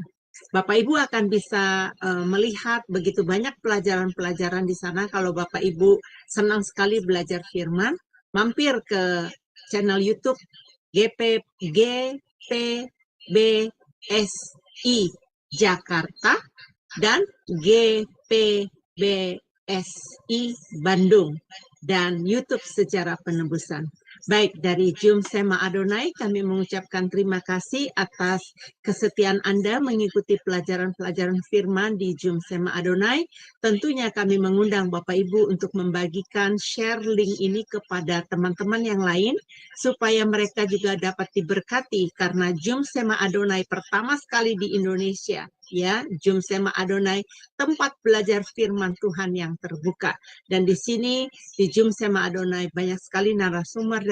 Bapak Ibu akan bisa melihat begitu banyak pelajaran-pelajaran di sana. Kalau Bapak Ibu senang sekali belajar firman, mampir ke channel YouTube GPBSI Jakarta dan GPBSI Bandung dan YouTube Sejarah Penebusan. Baik, dari Jum Sema Adonai kami mengucapkan terima kasih atas kesetiaan Anda mengikuti pelajaran-pelajaran firman di Jum Sema Adonai. Tentunya kami mengundang Bapak Ibu untuk membagikan share link ini kepada teman-teman yang lain supaya mereka juga dapat diberkati karena Jum Sema Adonai pertama sekali di Indonesia, ya, Jum Sema Adonai, tempat belajar firman Tuhan yang terbuka. Dan di sini di Jum Sema Adonai banyak sekali narasumber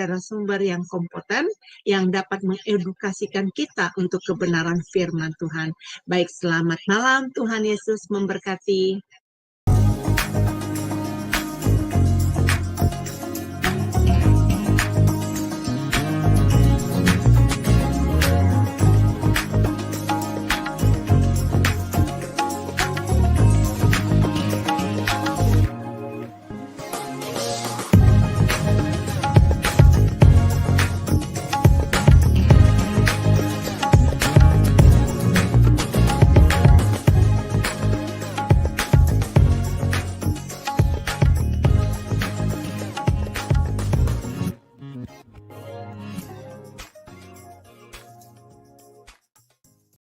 yang kompeten yang dapat mengedukasikan kita untuk kebenaran firman Tuhan. Baik, selamat malam, Tuhan Yesus memberkati.